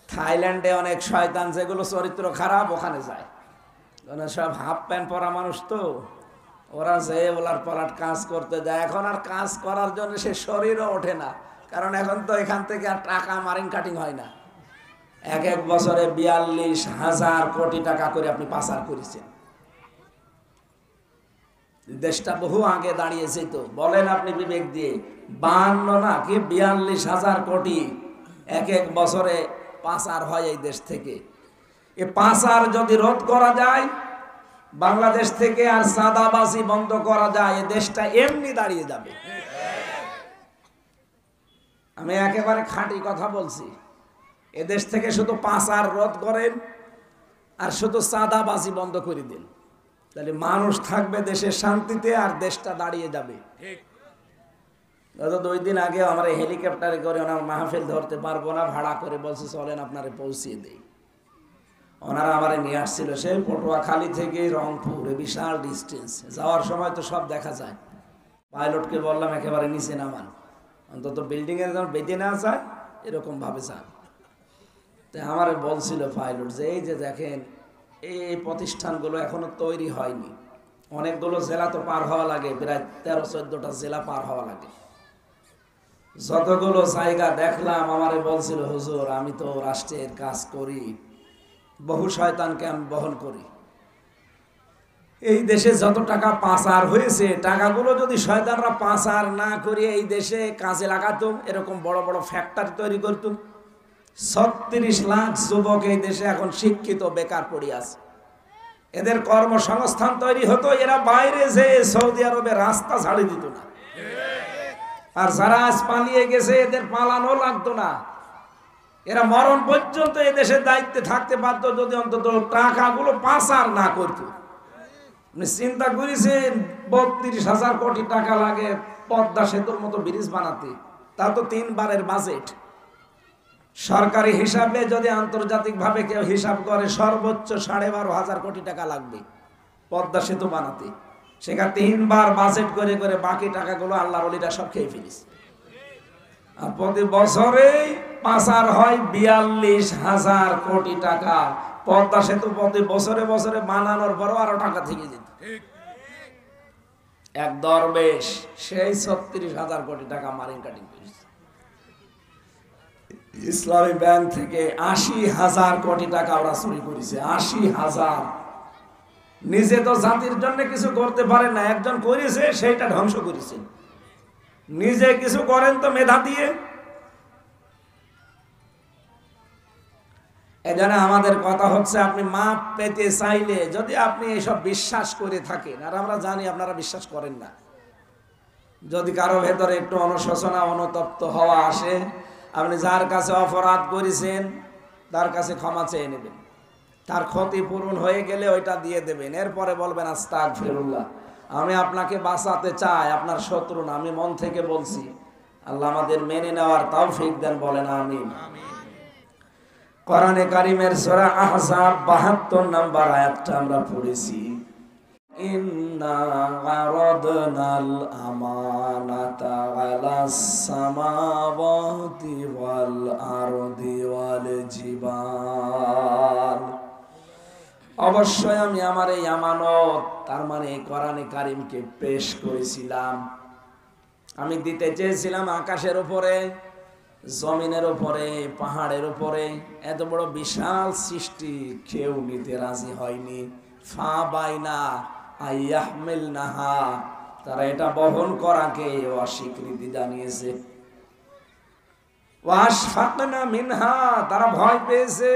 থাইল্যান্ডে অনেক শয়তান যেগুলো চরিত্র খারাপ ওখানে যায়, সব হাফ প্যান্ট পরা মানুষ তো, ওরা যে ওলার পালাট কাজ করতে যায়। এখন আর কাজ করার জন্য সে শরীরও ওঠে না, কারণ এখন তো এখান থেকে আর টাকা মারিং কাটিং হয় না। এক এক বছরে 42,000 কোটি টাকা করে আপনি পাচার করেছেন। দেশটা বহু আগে দাঁড়িয়েছে তো, বলেন আপনি বিবেক দিয়ে। 52 না কি 42,000 কোটি এক এক বছরে পাচার হয় এই দেশ থেকে। এ পাচার যদি রোধ করা যায় বাংলাদেশ থেকে, আর সাদাবাজি বন্ধ করা যায়, এ দেশটা এমনি দাঁড়িয়ে যাবে। আমি একেবারে খাঁটি কথা বলছি। এ দেশ থেকে শুধু পাচার রোধ করেন আর শুধু সাদাবাজি বন্ধ করে দিন, তাহলে মানুষ থাকবে দেশের শান্তিতে, আর দেশটা দাঁড়িয়ে যাবে। গত 2 দিন আগে আমার হেলিকপ্টারে করে ওনার মাহফিল ধরতে পারবো না, ভাড়া করে বলছে চলেন আপনারে পৌঁছিয়ে দেই। ওনারা আমারে নিয়ে আসছিল সেই পটুয়াখালী থেকে রংপুর, বিশাল ডিস্টেন্স। যাওয়ার সময় তো সব দেখা যায়। পাইলটকে বললাম একেবারে নিচে নামান, অন্তত বিল্ডিং এর যেন বেঁধে না যায় এরকম ভাবে যান। তাই আমারে বলছিল পাইলট যে এই যে দেখেন এই প্রতিষ্ঠানগুলো এখনো তৈরি হয়নি, অনেকগুলো জেলা তো পার হওয়া লাগে, প্রায় 13-14টা জেলা পার হওয়া লাগে। যতগুলো জায়গা দেখলাম আমারে বলছিল হুজুর আমি তো রাষ্ট্রের কাজ করি, বহু শয়তানকে আমি বহন করি। এই দেশে যত টাকা পাচার হয়েছে, টাকাগুলো যদি শয়তানরা পাচার না করে এই দেশে কাজে লাগাতো, এরকম বড় বড় ফ্যাক্টরি তৈরি করতো, 36 লাখ যুবক এই দেশে এখন শিক্ষিত বেকার পড়ে আছে, এদের কর্মসংস্থান তৈরি হতো, এরা বাইরে যে সৌদি আরবে রাস্তা ছাড়ি দিত না। আর যারা আজ পালিয়ে গেছে এদের পালানো লাগতো না, এরা মরণ পর্যন্ত এদেশের দায়িত্বে থাকতে পারত যদি অন্তত টাকাগুলো পাচার না করত। চিন্তা করেছেন 32,000 কোটি টাকা লাগে পদ্মা সেতুর মতো ব্রিজ বানাতে, তা তো 3 বারের বাজেট। সরকারি হিসাবে যদি আন্তর্জাতিক ভাবে কেউ হিসাব করে সর্বোচ্চ 12,500 কোটি টাকা লাগবে পদ্মা সেতু বানাতে। সেখানে 3 বার বাজেট করে করে বাকি টাকাগুলো আল্লাহর ওলিরা সব খেয়ে ফেলিস। আর প্রতি বছরেই পাচার হয় 42,000 কোটি টাকা। পদ্মা সেতু প্রতি বছরে বছরে বানানোর পরও আরো টাকা থেকে যেত। এক দরবেশ সেই 36,000 কোটি টাকা মারিং কাটিং করেছে। ইসলামী ব্যাংক থেকে 80,000 কোটি টাকা ওরা চুরি করেছে। 80,000। নিজে তো জাতির জন্য কিছু করতে পারে না, একজন করেছে সেইটা ধ্বংস করেছে। নিজে কিছু করেন তো মেধা দিয়ে। এজন্য আমাদের কথা হচ্ছে আপনি মাপ পেতে চাইলে যদি আপনি এসব বিশ্বাস করে থাকেন, আর আমরা জানি আপনারা বিশ্বাস করেন না, যদি কারো ভেতরে একটু অনুশোচনা অনুতপ্ত হওয়া আসে, আপনি যার কাছে অপরাধ করেছেন তার কাছে ক্ষমা চেয়ে নেবেন, তার ক্ষতি পূরণ হয়ে গেলে ওইটা দিয়ে দেবেন, এরপরে বলবেন আস্তাগফিরুল্লাহ। আমি আপনাকে বাঁচাতে চাই, আপনার শত্রু না, আমি মন থেকে বলছি। আল্লাহ আমাদের মেনে নেওয়ার তৌফিক দেন, বলেন আমিন। কোরআনে কারীমের সূরা আহজাব 72 নম্বর আয়াতটা আমরা পড়েছি, ইন্না আরাদনাল আমানাতা আলাস সামাওয়াতি ওয়াল আরদি ওয়াল জিবাল। অবশ্যই আমি আমার এই আমানত, তার মানে কোরআনে কারীমকে পেশ করেছিলাম, আমি দিতে চেয়েছিলাম আকাশের উপরে, জমিনের উপরে, পাহাড়ের উপরে। এত বড় বিশাল সৃষ্টি কেউ নিতে রাজি হয়নি। ফা বাইনা আইয়াহমিলনাহা, তারা এটা বহন করাকে অস্বীকৃতি জানিয়েছে। ওয়াশফাকনা মিনহা, তারা ভয় পেয়েছে।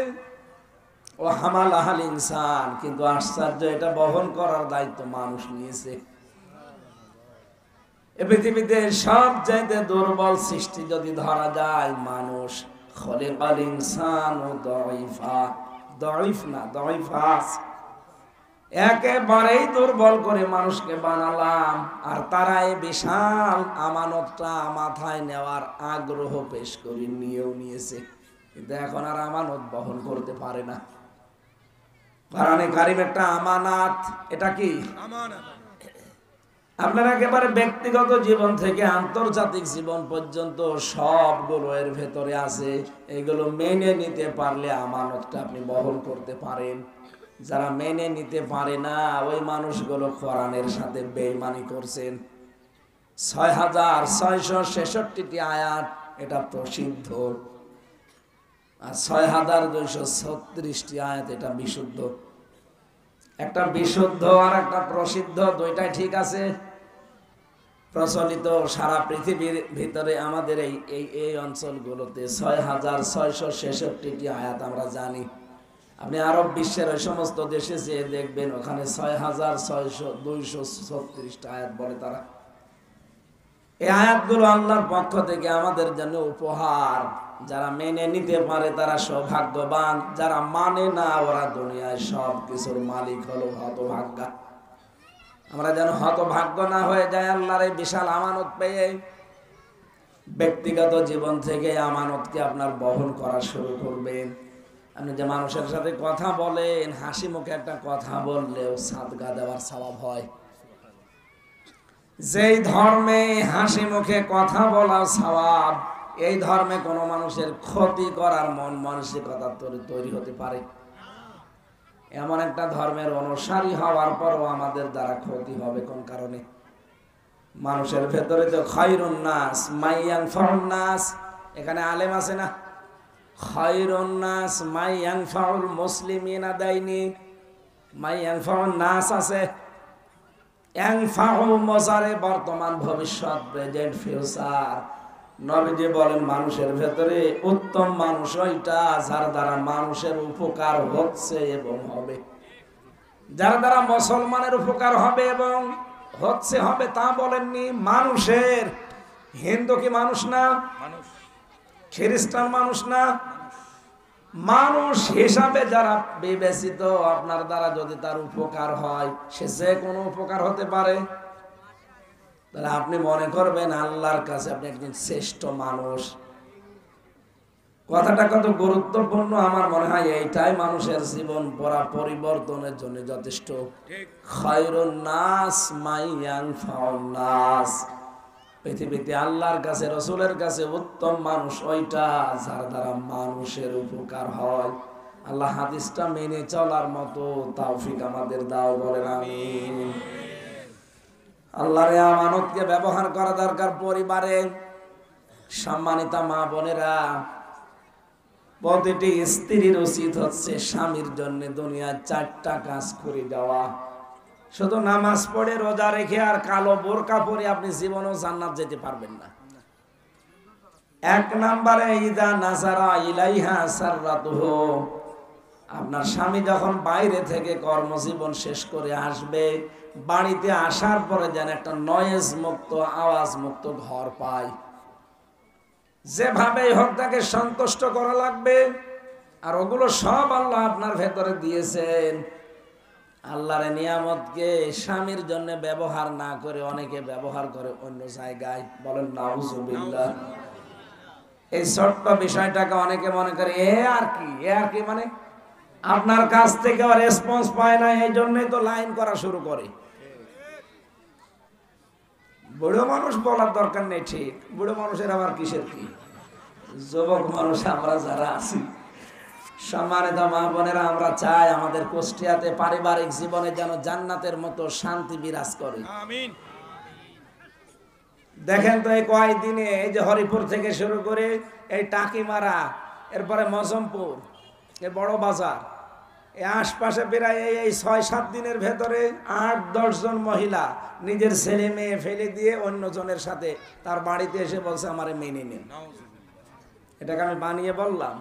ও হামালাহাল ইনসান, কিন্তু আশ্চর্য এটা বহন করার দায়িত্ব মানুষ নিয়েছে। এ পৃথিবীতে সবচাইতে দুর্বল সৃষ্টি যদি ধরা যায় মানুষ। খলিকাল ইনসানু দাঈফা, দাঈফ না দাঈফাস, একেবারেই দুর্বল করে মানুষকে বানালাম। আর তারা এই বিশাল আমানতটা মাথায় নেওয়ার আগ্রহ পেশ করে নিয়েও নিয়েছে, কিন্তু এখন আর আমানত বহন করতে পারে না। কোরআনে কারিম একটা আমানত। এটা কি আমানত? আপনার একেবারে ব্যক্তিগত জীবন থেকে আন্তর্জাতিক জীবন পর্যন্ত সবগুলো এর ভেতরে আছে। এগুলো মেনে নিতে পারলে আমানতটা আপনি বহন করতে পারেন। যারা মেনে নিতে পারে না ওই মানুষগুলো কোরআনের সাথে বেঈমানি করছেন। ৬৬৬৬টি আয়াত এটা প্রসিদ্ধ, আর ৬২৩৬টি আয়াত এটা বিশুদ্ধ। একটা বিশুদ্ধ আর একটা প্রসিদ্ধ, দুইটাই ঠিক আছে। প্রচলিত সারা পৃথিবীর ভিতরে আমাদের এই অঞ্চলগুলোতে ৬৬৬৬টি আয়াত আমরা জানি। আপনি আরব বিশ্বের ওই সমস্ত দেশে যেয়ে দেখবেন ওখানে ৬৬২৩৬টা আয়াত বলে তারা। এই আয়াতগুলো আল্লাহর পক্ষ থেকে আমাদের জন্য উপহার। যারা মেনে নিতে পারে তারা সৌভাগ্যবান, যারা মানে না ওরা দুনিয়ায় সব কিছুর মালিক হলো হতভাগ্যা। আমরা যেন হতভাগ্য না হয়ে যায় আল্লাহর এই বিশাল আমানত পেয়ে। ব্যক্তিগত জীবন থেকে আমানতকে আপনার বহন করা শুরু করবেন। আপনি যে মানুষের সাথে কথা বলেন, হাসি মুখে একটা কথা বললেও সাদকা দেওয়ার সওয়াব হয়। যেই ধর্মে হাসি মুখে কথা বলা সওয়াব, এই ধর্মে কোনো মানুষের ক্ষতি করার মন মানসিকতা তৈরি হতে পারে। এমন একটা ধর্মের অনুসারী হওয়ার পরও আমাদের দ্বারা ক্ষতি হবে কোন কারণে? মানুষের ভেতরে তো খায়রুন নাস মাইয়ানফাউন নাস, এখানে আলেম আছে না? খায়রুন নাস মাইয়ানফাউল মুসলিমিনা দাইনি, মাইয়ানফাউন নাস আছে। ইয়ানফাউ মজারে বর্তমান ভবিষ্যৎ, প্রেজেন্ট ফিউচার। নবীজি বলেন মানুষের ভেতরে উত্তম মানুষ ওইটা যার দ্বারা মানুষের উপকার হচ্ছে এবং হবে। যার দ্বারা মুসলমানের উপকার হবে এবং হবে তা বলেননি। মানুষের, হিন্দু কি মানুষ না? খ্রিস্টান মানুষ না? মানুষ হিসাবে যারা বিবেচিত, আপনার দ্বারা যদি তার উপকার হয়, সে যে কোনো উপকার হতে পারে। তাহলে আপনি মনে করবেন আল্লাহর কাছে আপনি একজন শ্রেষ্ঠ মানুষ। কথাটা কত গুরুত্বপূর্ণ আমার মনে হয় এইটাই মানুষের জীবন পরিবর্তনের জন্য যথেষ্ট। খায়রুন নাস মাইয়ানফাউন নাস, পৃথিবীতে আল্লাহর কাছে রাসূলের কাছে উত্তম মানুষ ওইটা যার দ্বারা মানুষের উপকার হয়। আল্লাহ হাদিসটা মেনে চলার মতো তৌফিক আমাদের দাও, বলেন আমিন। আল্লাহর আমানতকে ব্যবহার করা দরকার পরিবারে। সম্মানিতা মা বোনেরা, প্রতিটি স্ত্রীর উচিত হচ্ছে স্বামীর জন্য দুনিয়ার 4টা কাজ করে দেওয়া। শুধু নামাজ পড়ে রোজা রেখে আর কালো বোরকা পরে আপনি জীবনও জান্নাত যেতে পারবেন না। 1 নম্বরে ইদা নাজারা ইলাইহা সাররাতুহু, আপনার স্বামী যখন বাইরে থেকে কর্মজীবন শেষ করে আসবে, বাড়িতে আসার পরে যেন একটা নয়েজ মুক্ত, আওয়াজ মুক্ত ঘর পায়। যেভাবেই হোক তাকে সন্তুষ্ট করা লাগবে। আর ওগুলো সব আল্লাহ আপনার ভেতরে দিয়েছেন। আল্লাহর নিয়ামতকে স্বামীর জন্য ব্যবহার না করে অনেকে ব্যবহার করে অন্য জায়গায়, বলেন নাউজুবিল্লাহ। এই ছোট্ট বিষয়টাকে অনেকে মনে করে এ আর কি মানে আপনার কাছ থেকে রেসপন্স পায় না, এই জন্যই তো লাইন করা শুরু করে। বুড়ো মানুষ বলার দরকার নেই, ঠিক। বুড়ো মানুষের আবার কিসের কি? যুবক মানুষ আমরা যারা আছি, সম্মানিত মা বোনেরা, আমরা চাই আমাদের কুষ্টিয়াতে পারিবারিক জীবনে যেন জান্নাতের মতো শান্তি বিরাজ করে। আমিন। দেখেন তো এই কয়েকদিনে এই যে হরিপুর থেকে শুরু করে এই টাকিমারা, এরপরে মজমপুর, এই বড় বাজার, এই আশপাশে প্রায় এই 6-7 দিনের ভেতরে 8-10 জন মহিলা নিজের ছেলে মেয়ে ফেলে দিয়ে অন্যজনের সাথে তার বাড়িতে এসে বলছে আমারে মেনে নিন। এটাকে আমি বানিয়ে বললাম?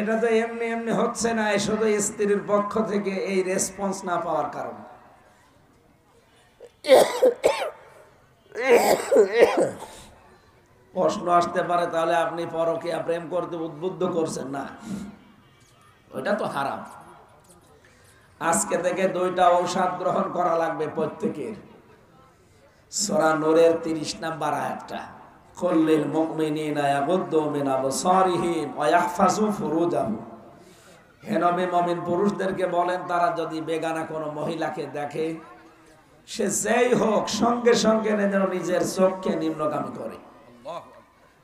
এটা তো এমনি এমনি হচ্ছে না, শুধু স্ত্রীর পক্ষ থেকে এই রেসপন্স না পাওয়ার কারণে। প্রশ্ন আসতে পারে তাহলে আপনি পরকীয়া প্রেম করতে উদ্বুদ্ধ করছেন না, ওইটা তো হারাম। আজকে থেকে 2টা ঔষধ গ্রহণ করা লাগবে প্রত্যেকের। সূরা নূরের 30 নম্বর আয়াতটা, কুল্লিল মুমিনিনা ইয়াগুদ্দু মিন আবসারিহিম ওয়া ইয়াহফাযু ফুরুজাহুম। হে নবী মুমিন পুরুষদেরকে বলেন তারা যদি বেগানা কোনো মহিলাকে দেখে সে যেই হোক সঙ্গে সঙ্গে নিজের চোখকে নিম্নগামী করে।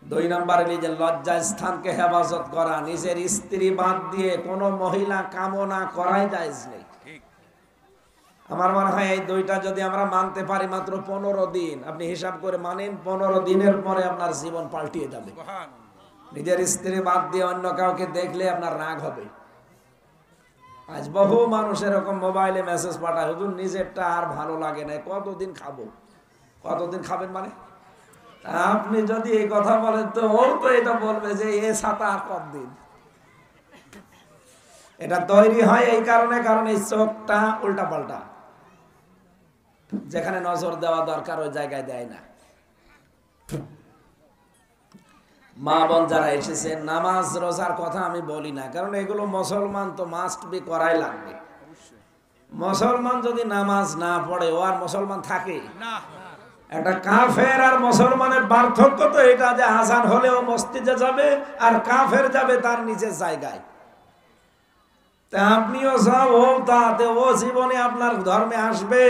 2 নম্বরে নিজের লজ্জা স্থানকে হেফাজত করা, নিজের স্ত্রী বাদ দিয়ে কোনো মহিলা কামনা করাই জায়েজ নেই। আমার মনে হয় এই দুইটা যদি আমরা মানতে পারি মাত্র 15 দিন, আপনি হিসাব করে মানেন 15 দিনের পরে আপনার জীবন পাল্টিয়ে যাবে। নিজের স্ত্রী বাদ দিয়ে অন্য কাউকে দেখলে আপনার রাগ হবে। আজ বহু মানুষ এরকম মোবাইলে মেসেজ পাঠায়, হুজুর নিজেরটা আর ভালো লাগে না, কতদিন খাবো। কতদিন খাবেন মানে? আপনি যদি এই কথা বলেন তো ও তো এটা বলবে যে এ ছাতা আর কতদিন। এটা তৈরি হয় এই কারণে, কারণ এই চোখটা উল্টা পাল্টা, যেখানে নজর দেওয়া দরকার ওই জায়গায় দেয় না। মা বোন যারা এসেছেন, নামাজ রোজার কথা আমি বলি না, কারণ এগুলো মুসলমান তো মাস্ট বি করাই লাগবে। মুসলমান যদি নামাজ না পড়ে ও আর মুসলমান থাকে না। একটা কাফের আর মুসলমানের পার্থক্য তো এটা যে আজান হলেও মসজিদে যাবে আর কাফের যাবে তার নিজের জায়গায়। তা আপনিও সব ও তাতে ও জীবনে আপনার ধর্মে আসবে।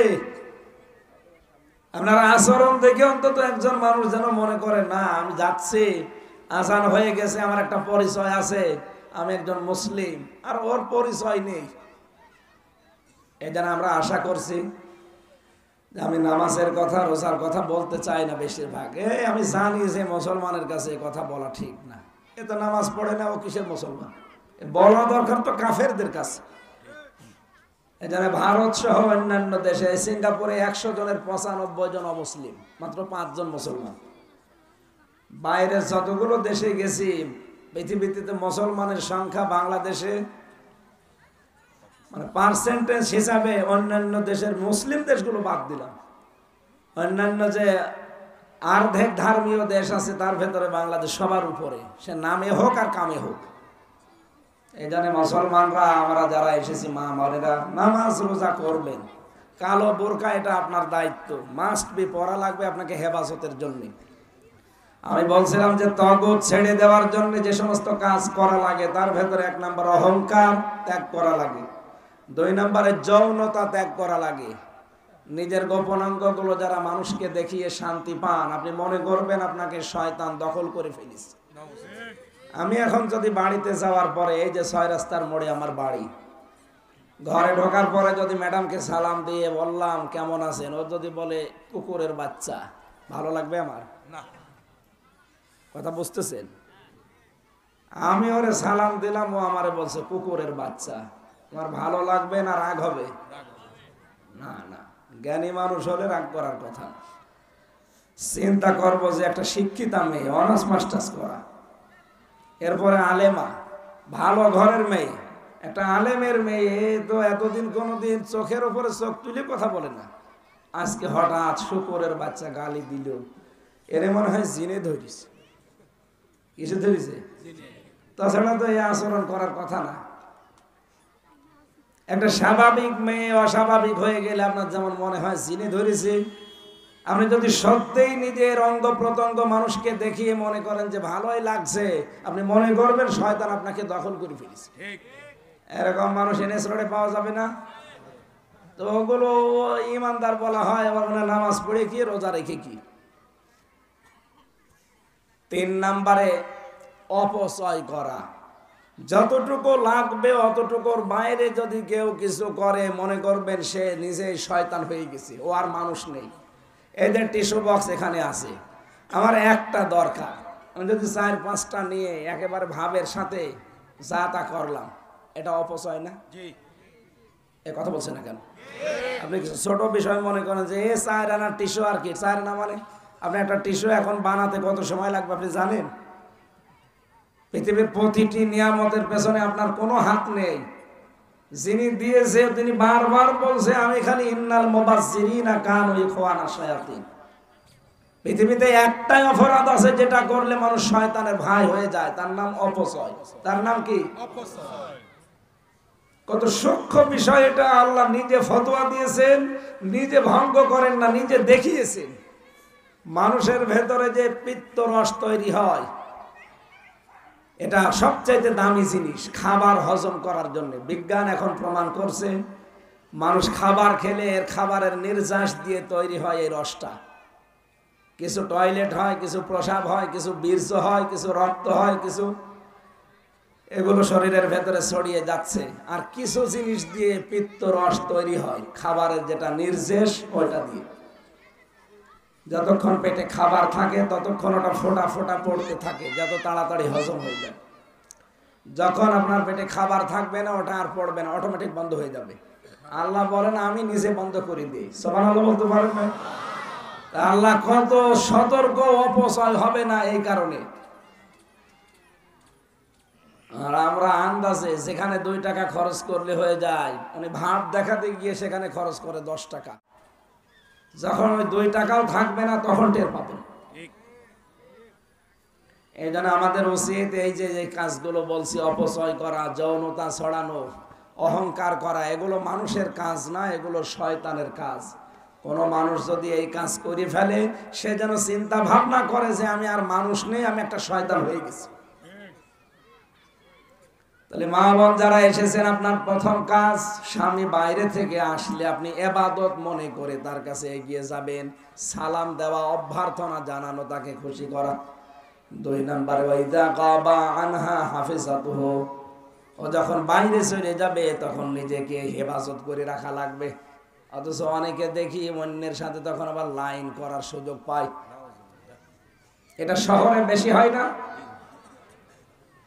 আপনার আচরণ দেখে অন্তত একজন মানুষ যেন মনে করে না আমি যাচ্ছি, আজান হয়ে গেছে, আমার একটা পরিচয় আছে, আমি একজন মুসলিম, আর ওর পরিচয় নেই। এই জন্য আমরা আশা করছি যে আমি নামাজের কথা রোজার কথা বলতে চাই না বেশিরভাগ। আমি জানি যে মুসলমানের কাছে এই কথা বলা ঠিক না, এ তো নামাজ পড়ে না, ও কিসের মুসলমান, বলা দরকার তো কাফেরদের কাছে। এই জন্য ভারত সহ অন্যান্য দেশে, সিঙ্গাপুরে 100 জনের 95 জন অমুসলিম, মাত্র 5 জন মুসলমান। বাইরের যতগুলো দেশে গেছি পৃথিবীতে মুসলমানের সংখ্যা বাংলাদেশে মানে পার্সেন্টেজ হিসাবে অন্যান্য দেশের মুসলিম দেশগুলো বাদ দিলাম, অন্যান্য যে অর্ধেক ধর্মীয় দেশ আছে তার ভেতরে বাংলাদেশ সবার উপরে, সে নামে হোক আর কামে হোক। এই জন্য মুসলমানরা আমরা যারা এসেছি মা বোনেরা নামাজ রোজা করবেন। কালো বোরকা এটা আপনার দায়িত্ব, মাস্ট বি পরা লাগবে আপনাকে হেফাজতের জন্য। আমি বলছিলাম যে তগুত ছেড়ে দেওয়ার জন্য যে সমস্ত কাজ করা লাগে তার ভেতরে 1 নম্বর অহংকার ত্যাগ করা লাগে, 2 নম্বরে যৌনতা ত্যাগ করা লাগে। নিজের গোপনাঙ্গগুলো যারা মানুষকে দেখিয়ে শান্তি পান, আপনি মনে করবেন আপনাকে শয়তান দখল করে ফেলিস। আমি এখন যদি বাড়িতে যাওয়ার পরে, এই যে 6 রাস্তার মোড়ে আমার বাড়ি, ঘরে ঢোকার পরে যদি ম্যাডামকে সালাম দিয়ে বললাম কেমন আছেন, ও যদি বলে কুকুরের বাচ্চা, ভালো লাগবে আমার? না। কথা বুঝতেছেন? আমি ওরে সালাম দিলাম, ও আমারে বলছে কুকুরের বাচ্চা, তোমার ভালো লাগবে না রাগ হবে? না না, জ্ঞানী মানুষ হলে রাগ করার কথা। চিন্তা করবো যে একটা শিক্ষিতা মেয়ে, অনার্স মাস্টার্স করা, এরপরে আলেমা, ভালো ঘরের মেয়ে, একটা আলেমের মেয়ে, তো এতদিন কোনোদিন চোখের উপরে চোখ তুলে কথা বলে না, আজকে হঠাৎ শুকুরের বাচ্চা গালি দিল, এর মনে হয় জিনে ধরিছে। কিসে ধরিছে? তাছাড়া তো এই আচরণ করার কথা না। একটা স্বাভাবিক মেয়ে অস্বাভাবিক হয়ে গেলে আপনার যেমন মনে হয় জিনে ধরেছে, আপনি যদি সত্যিই নিজের অঙ্গ প্রত্যঙ্গ মানুষকে দেখিয়ে মনে করেন যে ভালোই লাগছে, আপনি মনে করবেন শয়তান আপনাকে দখল করে ফেলেছে। এরকম মানুষ এনেছড়ে পাওয়া যাবে না। তো ওগুলো ইমানদার বলা হয়, আবার নামাজ পড়ে কি রোজা রেখে কি। 3 নম্বরে অপচয় করা, যতটুকু লাগবে অতটুকুর বাইরে যদি কেউ কিছু করে মনে করবেন সে নিজেই শয়তান হয়ে গেছে, ও আর মানুষ নেই। এদের টিস্যু বক্স এখানে আছে, আমার একটা দরকার, আমি যদি 4-5টা নিয়ে একেবারে ভাবের সাথে যা তা করলাম, এটা অপচয় না? এ কথা বলছে না কেন? আপনি ছোট বিষয় মনে করেন যে 4 আনার টিস্যু, আর কি 4 আনা মানে আপনি একটা টিস্যু এখন বানাতে কত সময় লাগবে আপনি জানেন? পৃথিবীর প্রতিটি নিয়ামতের পেছনে আপনার কোনো হাত নেই। যিনি দিয়েছে তিনি বারবার বলছে আমি খালি ইন্নাল মুবাজ্জিরিনা কানু ইখওয়ানা শায়াতিন। পৃথিবীতে একটাই অপরাধ আছে যেটা করলে মানুষ শয়তানের ভাই হয়ে যায়, তার নাম অপচয়। তার নাম কি? অপচয়। কত সূক্ষ্ম বিষয় এটা, আল্লাহ নিজে ফতোয়া দিয়েছেন, নিজে ভঙ্গ করেন না, নিজে দেখিয়েছেন। মানুষের ভেতরে যে পিত্ত রস তৈরি হয়, এটা সবচাইতে দামি জিনিস খাবার হজম করার জন্য। বিজ্ঞান এখন প্রমাণ করছে মানুষ খাবার খেলে এর খাবারের নির্যাস দিয়ে তৈরি হয় এই রসটা। কিছু টয়লেট হয়, কিছু প্রসাব হয়, কিছু বীর্য হয়, কিছু রক্ত হয়, কিছু এগুলো শরীরের ভেতরে ছড়িয়ে যাচ্ছে। আর কিছু জিনিস দিয়ে পিত্ত রস তৈরি হয় খাবারের যেটা নির্যাস ওইটা দিয়ে। যতক্ষণ পেটে খাবার থাকে ততক্ষণ ওটা ফোঁটা ফোঁটা পড়তে থাকে, যত তাড়াতাড়ি হজম হয়ে যায়। যখন আপনার পেটে খাবার থাকবে না ওটা আর পড়বে না, অটোমেটিক বন্ধ হয়ে যাবে। আল্লাহ বলেন আমি নিজে বন্ধ করে দিই। সুবহানাল্লাহ বলতে পারেন না? আল্লাহ কত সতর্ক, অপচয় হবে না এই কারণে। আর আমরা আন্দাজে যেখানে 2 টাকা খরচ করলে হয়ে যায়, উনি ভাব দেখাতে গিয়ে সেখানে খরচ করে 10 টাকা। যখন ওই 2 টাকাও থাকবে না তখন টের পাবেন। এই জন্য আমাদের উচিত এই যে কাজগুলো বলছি, অপচয় করা, যৌনতা ছড়ানো, অহংকার করা, এগুলো মানুষের কাজ না, এগুলো শয়তানের কাজ। কোন মানুষ যদি এই কাজ করে ফেলে সে যেন চিন্তা ভাবনা করে যে আমি আর মানুষ নেই, আমি একটা শয়তান হয়ে গেছি। তাহলে মা বোন যারা এসেছেন, আপনার প্রথম কাজ স্বামী বাইরে থেকে আসলে আপনি ইবাদত মনে করে তার কাছে এগিয়ে যাবেন, সালাম দেওয়া, অভ্যর্থনা জানানো, তাকে খুশি করা। 2 নম্বরে ওয়াইদা কাবা আনহা হাফিজাতুহু, ও যখন বাইরে চলে যাবে তখন নিজেকে হেফাজত করে রাখা লাগবে। অথচ অনেকে দেখি অন্যের সাথে তখন আবার লাইন করার সুযোগ পায়। এটা শহরে বেশি হয় না?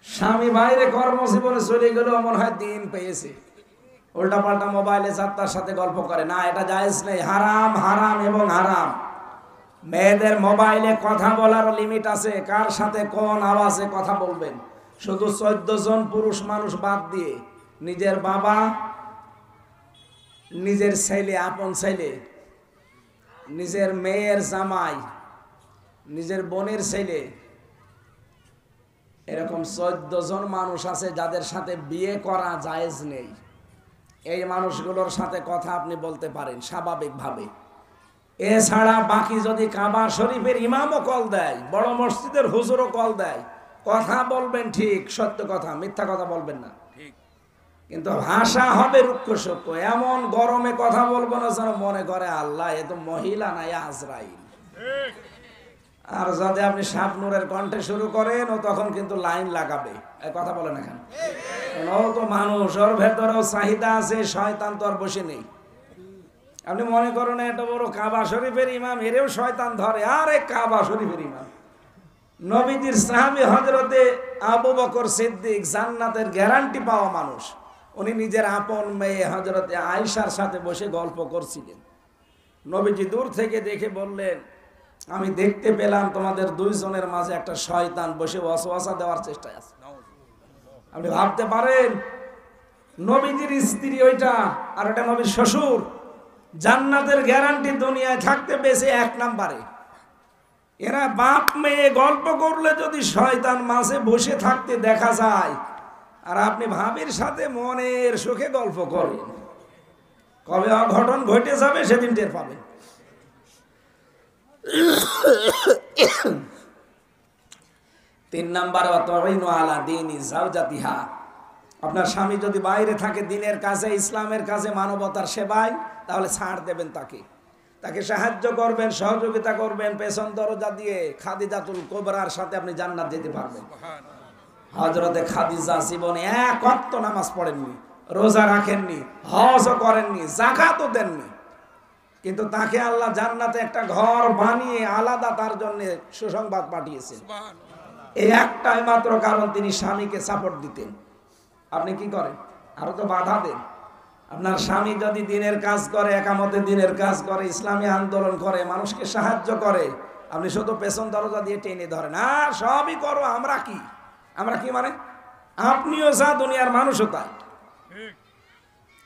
স্বামী বাইরে কর্মজীবনে চলে গেলেও মনে হয় দিন পেয়েছে, উল্টা পাল্টা মোবাইলে যাত্রার সাথে গল্প করে। না, এটা জায়েজ নেই, হারাম, হারাম এবং হারাম। মেয়েদের মোবাইলে কথা বলার লিমিট আছে, কার সাথে কোন আওয়াজে কথা বলবেন। শুধু 14 জন পুরুষ মানুষ বাদ দিয়ে নিজের বাবা, নিজের ছেলে, আপন ছেলে, নিজের মেয়ের জামাই, নিজের বোনের ছেলে, এরকম 14 জন মানুষ আছে যাদের সাথে বিয়ে করা জায়েজ নেই। এই মানুষগুলোর সাথে কথা আপনি বলতে পারেন স্বাভাবিকভাবে। এছাড়া বাকি যদি কাবা শরীফের ইমামও কল দেয়, বড় মসজিদের হুজুরও কল দেয়, কথা বলবেন ঠিক, সত্য কথা, মিথ্যা কথা বলবেন না। কিন্তু ভাষা হবে রুক্ষ সূক্ষ্ম, এমন গরমে কথা বলবো না যেন মনে করে আল্লাহ এ তো মহিলা না, আজরাইল। আর যদি আপনি শাবনূরের কণ্ঠে শুরু করেন, ও তখন কিন্তু লাইন লাগাবে। কথা বলেন এখানে, ও তো মানুষ, ওর ভেতরেও চাহিদা আছে, শয়তান তো আর বসে নেই। আপনি মনে করেন এটা বড় কাবা শরীফের ইমাম, এরেও শয়তান ধরে। আরে কাবা শরীফের ইমাম, নবীজির সাহাবী হযরতে আবু বকর সিদ্দিক, জান্নাতের গ্যারান্টি পাওয়া মানুষ, উনি নিজের আপন মেয়ে হযরতে আয়েশার সাথে বসে গল্প করছিলেন। নবীজি দূর থেকে দেখে বললেন, আমি দেখতে পেলাম তোমাদের 2 জনের মাঝে একটা শয়তান বসে ওয়াসওয়াসা দেওয়ার চেষ্টায় আছে। আপনি ভাবতে পারেন, নবীজির স্ত্রী ওইটা, আর ওটা নবীর শ্বশুর, জান্নাতের গ্যারান্টি দুনিয়ায় থাকতে বেশি 1 নম্বরে। এরা বাপ মেয়ে গল্প করলে যদি শয়তান মাঝে বসে থাকতে দেখা যায়, আর আপনি ভাবির সাথে মনের সুখে গল্প করেন, কবে অঘটন ঘটে যাবে সেদিন টের পাবেন। 3 নম্বরে ওয়াতাইনু আলা দীনি যাওজাতিহা, আপনার স্বামী যদি বাইরে থাকে দিনের কাজে, ইসলামের কাজে, মানবতার সেবায়, তাহলে ছাড় দেবেন তাকে, তাকে সাহায্য করবেন, সহযোগিতা করবেন। পেছন দরজা দিয়ে খাদিজাতুল কুবরার সাথে আপনি জান্নাত যেতে পারবেন। হযরতে খাদিজা জীবনে 1 ওয়াক্ত নামাজ পড়েননি, রোজা রাখেননি, হজও করেননি, যাকাতও দেননি, কিন্তু তাকে আল্লাহ জান্নাতে একটা ঘর বানিয়ে আলাদা তার জন্য সুসংবাদ পাঠিয়েছেন। এই একটাই মাত্র কারণ, তিনি স্বামীকে সাপোর্ট দিতেন। আপনি কি করেন? আরো তো বাধা দেন। আপনার স্বামী যদি দিনের কাজ করে, একামতে দিনের কাজ করে, ইসলামী আন্দোলন করে, মানুষকে সাহায্য করে, আপনি শুধু পেছন দরজা দিয়ে টেনে ধরেন, আর সবই করো, আমরা কি মানে আপনিও যা, দুনিয়ার মানুষও তাই।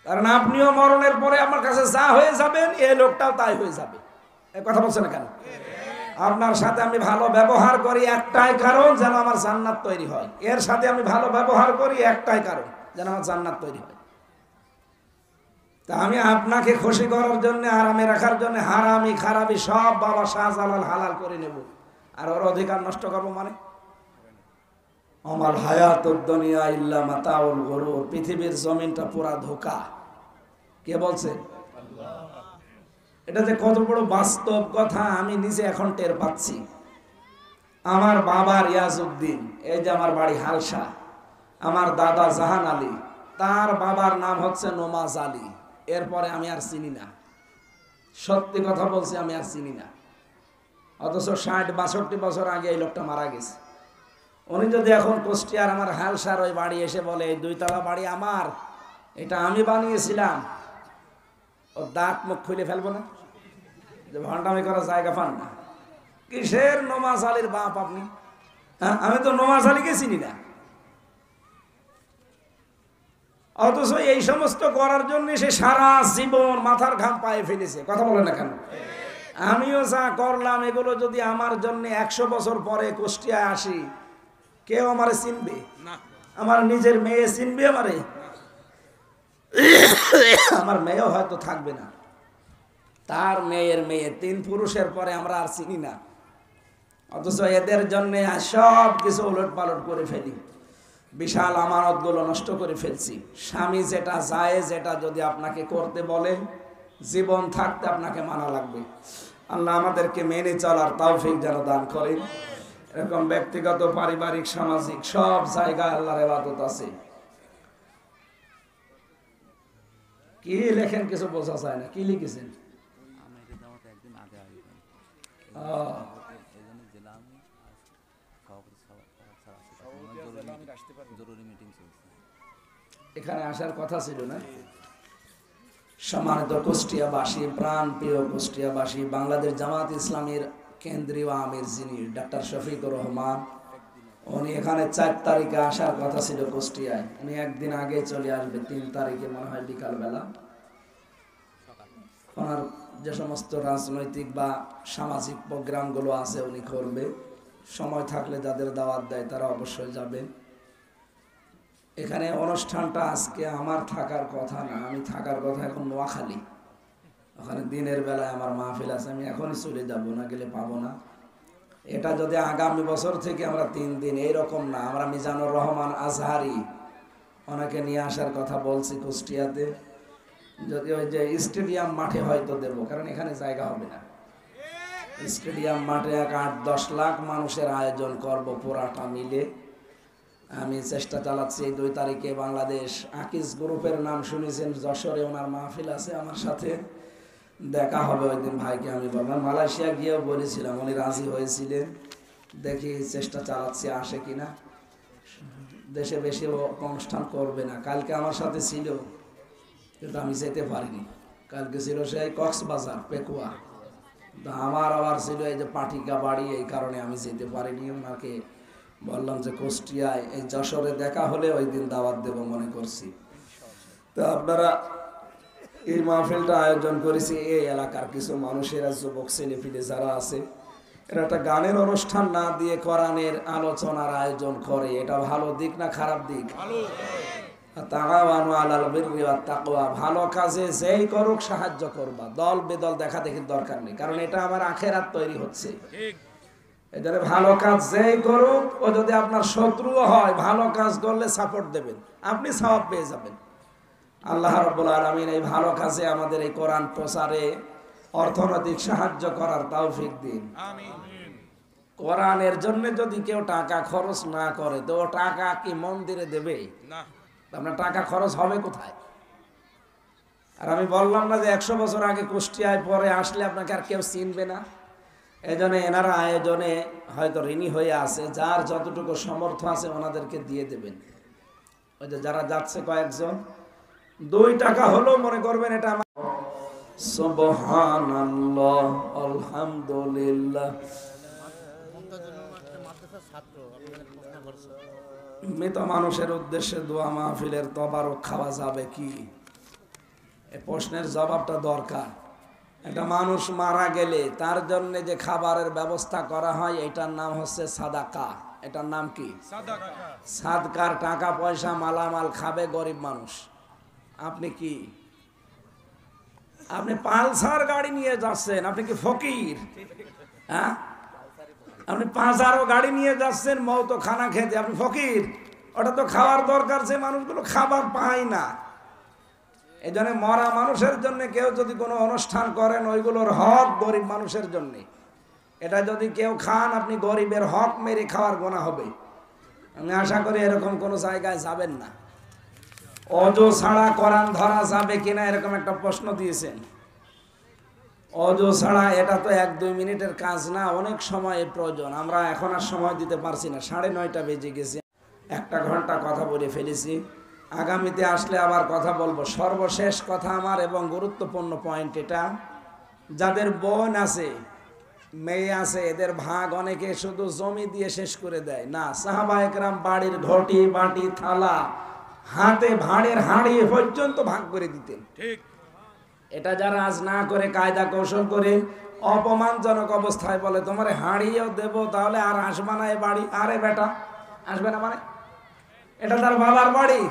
কারণ আপনিও মরণের পরে আমার কাছে যা হয়ে যাবেন, এই লোকটাও তাই হয়ে যাবে। এই কথা বলছেন না কেন? আপনার সাথে আমি ভালো ব্যবহার করি একটাই কারণ, যেন আমার জান্নাত তৈরি হয়। এর সাথে আমি ভালো ব্যবহার করি একটাই কারণ, যেন আমার জান্নাত তৈরি হয়। তা আমি আপনাকে খুশি করার জন্য, আরামে রাখার জন্য হারামি খারাপি সব বাবা শাহজালাল হালাল করে নেব, আর ওর অধিকার নষ্ট করবো মানে? আমাল হায়াতুদ দুনিয়া ইল্লা মাতাউল গুরুর, পৃথিবীর জমিনটা পুরা ধোঁকা। কে বলছে? এটা যে কত বড় বাস্তব কথা আমি নিজে এখন টের পাচ্ছি। আমার বাবা রিয়াজউদ্দিন, এই যে আমার বাড়ি হালসা, আমার দাদা জাহান আলী, তার বাবার নাম হচ্ছে নমাজ আলী। এরপরে আমি আর চিনি না, সত্যি কথা বলছি, আমি আর চিনি না। অথচ 60-62 বছর আগে এই লোকটা মারা গেছে। উনি যদি এখন কুষ্টিয়ার আমার হালসার ওই বাড়ি এসে বলে এই 2 তলা বাড়ি আমার, এটা আমি বানিয়েছিলাম, ও দাঁত মুখ খুলে ফেলবো না? যে ভণ্ডামি করার জায়গা পান না। কিসের নমাজ আলীর বাপ আপনি? হ্যাঁ, আমি তো নমাজ আলীকে চিনি না। অথচ এই সমস্ত করার জন্য সে সারা জীবন মাথার ঘাম পায়ে ফেলেছে। কথা বলে না কেন? আমিও যা করলাম এগুলো যদি আমার জন্য 100 বছর পরে কুষ্টিয়ায় আসি, কেউ আমারে চিনবে না? আমার নিজের মেয়ে চিনবে আমারে? আমার মেয়েও হয়তো থাকবে না, তার মেয়ের মেয়ে, 3 পুরুষের পরে আমরা আর চিনি না। অথচ এদের জন্য সব কিছু উলট পালট করে ফেলি, বিশাল আমানতগুলো নষ্ট করে ফেলছি। স্বামী যেটা জায়েজ, যেটা যদি আপনাকে করতে বলে, জীবন থাকতে আপনাকে মানা লাগবে। আল্লাহ আমাদেরকে মেনে চলার তৌফিক যেন দান করেন। এরকম ব্যক্তিগত, পারিবারিক, সামাজিক সব জায়গায় আল্লাহর ইবাদত আছে। কি লেখেন কিছু বোঝা যায় না, কি লিখেছেন? এখানে আসার কথা ছিল না? সম্মানিত কুষ্টিয়াবাসী, প্রাণ প্রিয় কুষ্টিয়াবাসী, বাংলাদেশ জামাত ইসলামীর কেন্দ্রীয় আমির যিনি ডাক্তার শফিকুর রহমান, উনি এখানে 4 তারিখে আসার কথা ছিল কুষ্টিয়ায়। উনি একদিন আগে চলে আসবে, 3 তারিখে মনে হয় বিকালবেলা। ওনার যে সমস্ত রাজনৈতিক বা সামাজিক প্রোগ্রামগুলো আছে উনি করবে। সময় থাকলে যাদের দাওয়াত দেয় তারা অবশ্যই যাবেন। এখানে অনুষ্ঠানটা আজকে আমার থাকার কথা না, আমি থাকার কথা এখন নোয়াখালী। ওখানে দিনের বেলায় আমার মাহফিল আছে, আমি এখনই চলে যাব, না গেলে পাবো না। এটা যদি আগামী বছর থেকে আমরা 3 দিন, এইরকম না, আমরা মিজানুর রহমান আজহারি ওনাকে নিয়ে আসার কথা বলছি কুষ্টিয়াতে। যদি ওই যে স্টেডিয়াম মাঠে হয়তো দেব, কারণ এখানে জায়গা হবে না। স্টেডিয়াম মাঠে 8-10 লাখ মানুষের আয়োজন করব পুরাটা মিলে। আমি চেষ্টা চালাচ্ছি এই 2 তারিখে বাংলাদেশ আকিজ গ্রুপের নাম শুনেছেন, যশোরে ওনার মাহফিল আছে, আমার সাথে দেখা হবে ওই দিন। ভাইকে আমি বললাম, মালয়েশিয়া গিয়েও বলেছিলাম, উনি রাজি হয়েছিলেন। দেখি চেষ্টা চালাচ্ছি আসে কিনা। দেশে বেশি অনুষ্ঠান করবে না। কালকে আমার সাথে ছিল, কিন্তু আমি যেতে পারিনি। কালকে ছিল সেই কক্সবাজার পেকুয়া, আমার আবার ছিল এই যে পাটিকা বাড়ি, এই কারণে আমি যেতে পারিনি। ওনাকে বললাম যে কুষ্টিয়ায় এই যশোরে দেখা হলে ওই দিন দাওয়াত দেব মনে করছি। তো আপনারা এই মাহফিলটা আয়োজন করেছি এই এলাকার কিছু মানুষেরা, যুবক ছেলেপিলে যারা আছে, এরা একটা গানের অনুষ্ঠান না দিয়ে কোরআনের আলোচনার আয়োজন করে। এটা ভালো দিক না খারাপ দিক? তাআওয়ানু আলাল বিররি ওয়াত তাকওয়া, ভালো কাজে যেই করুক সাহায্য করবা, দল বেদল দেখা দেখির দরকার নেই, কারণ এটা আমার আখিরাত তৈরি হচ্ছে। এদের ভালো কাজ যেই করুক, ও যদি আপনার শত্রুও হয়, ভালো কাজ করলে সাপোর্ট দেবেন, আপনি সওয়াব পেয়ে যাবেন। আল্লাহ রাব্বুল আলামিন এই ভালো কাজে আমাদের এই কোরআন প্রচারে অর্থনৈতিক সাহায্য করার তৌফিক দিন। আমিন। কোরআনের জন্য যদি কেউ টাকা খরচ না করে, তো ও টাকা কি মন্দিরে দেবে? না। আপনার টাকা খরচ হবে কোথায়? আর আমি বললাম না যে 100 বছর আগে কুষ্টিয়ায় পরে আসলে আপনাকে আর কেউ চিনবে না। এই জন্য এনারা আয়োজনে হয়তো ঋণী হয়ে আছে, যার যতটুকু সামর্থ্য আছে ওনাদেরকে দিয়ে দেবেন। ওই যে যারা যাচ্ছে কয়েকজন, 2 টাকা হলেও মনে করবেন এটা আমার। সুবহানাল্লাহ, আলহামদুলিল্লাহ। মৃত মানুষের উদ্দেশ্যে দোয়া মাহফিলের তবারক খাওয়া যাবে কি? এই প্রশ্নের জবাবটা দরকার। একটা মানুষ মারা গেলে তার জন্য যে খাবারের ব্যবস্থা করা হয়, এটার নাম হচ্ছে সাদাকা। এটার নাম কি? সাদকার টাকা পয়সা মালামাল খাবে গরিব মানুষ। আপনি কি? আপনি পালসার গাড়ি নিয়ে যাচ্ছেন, আপনি কি ফকির? হ্যাঁ, আপনি 5 গাড়ি নিয়ে যাচ্ছেন মৌ তো খানা খেতে, আপনি ফকির, ওটা তো খাওয়ার দরকার, যে মানুষগুলো খাবার পায় না। এই জন্য মরা মানুষের জন্য কেউ যদি কোনো অনুষ্ঠান করেন, ওইগুলোর হক গরিব মানুষের জন্য। এটা যদি কেউ খান, আপনি গরিবের হক মেরে খাওয়ার গোনা হবে। আমি আশা করি এরকম কোনো জায়গায় যাবেন না। অজু ছাড়া কোরআন ধরা যাবে কিনা এরকম একটা প্রশ্ন দিয়েছেন। অজু ছাড়া এটা তো 1-2 মিনিটের কাজ না, অনেক সময়ের প্রয়োজন। আমরা এখন আর সময় দিতে পারছি না, 9:30 বেজে গেছে, 1 ঘন্টা কথা বলে ফেলেছি। আগামীতে আসলে আবার কথা বলবো। সর্বশেষ কথা আমার এবং গুরুত্বপূর্ণ পয়েন্ট এটা, যাদের বোন আছে, মেয়ে আছে, এদের ভাগ অনেকে শুধু জমি দিয়ে শেষ করে দেয় না। সাহাবায়ে কেরাম বাড়ির ঘটি বাটি থালা হাতে ভাঁড়ের হাঁড়ি পর্যন্ত ভাগ করে দিতেন। ঠিক, এটা যারা আজ না করে কায়দা কৌশল করে অপমানজনক অবস্থায় বলে তোমার হাঁড়িও দেব, তাহলে আর আসবে না এ বাড়ি। আরে বেটা, আসবে না মানে? এটা তার বাবার বাড়ি,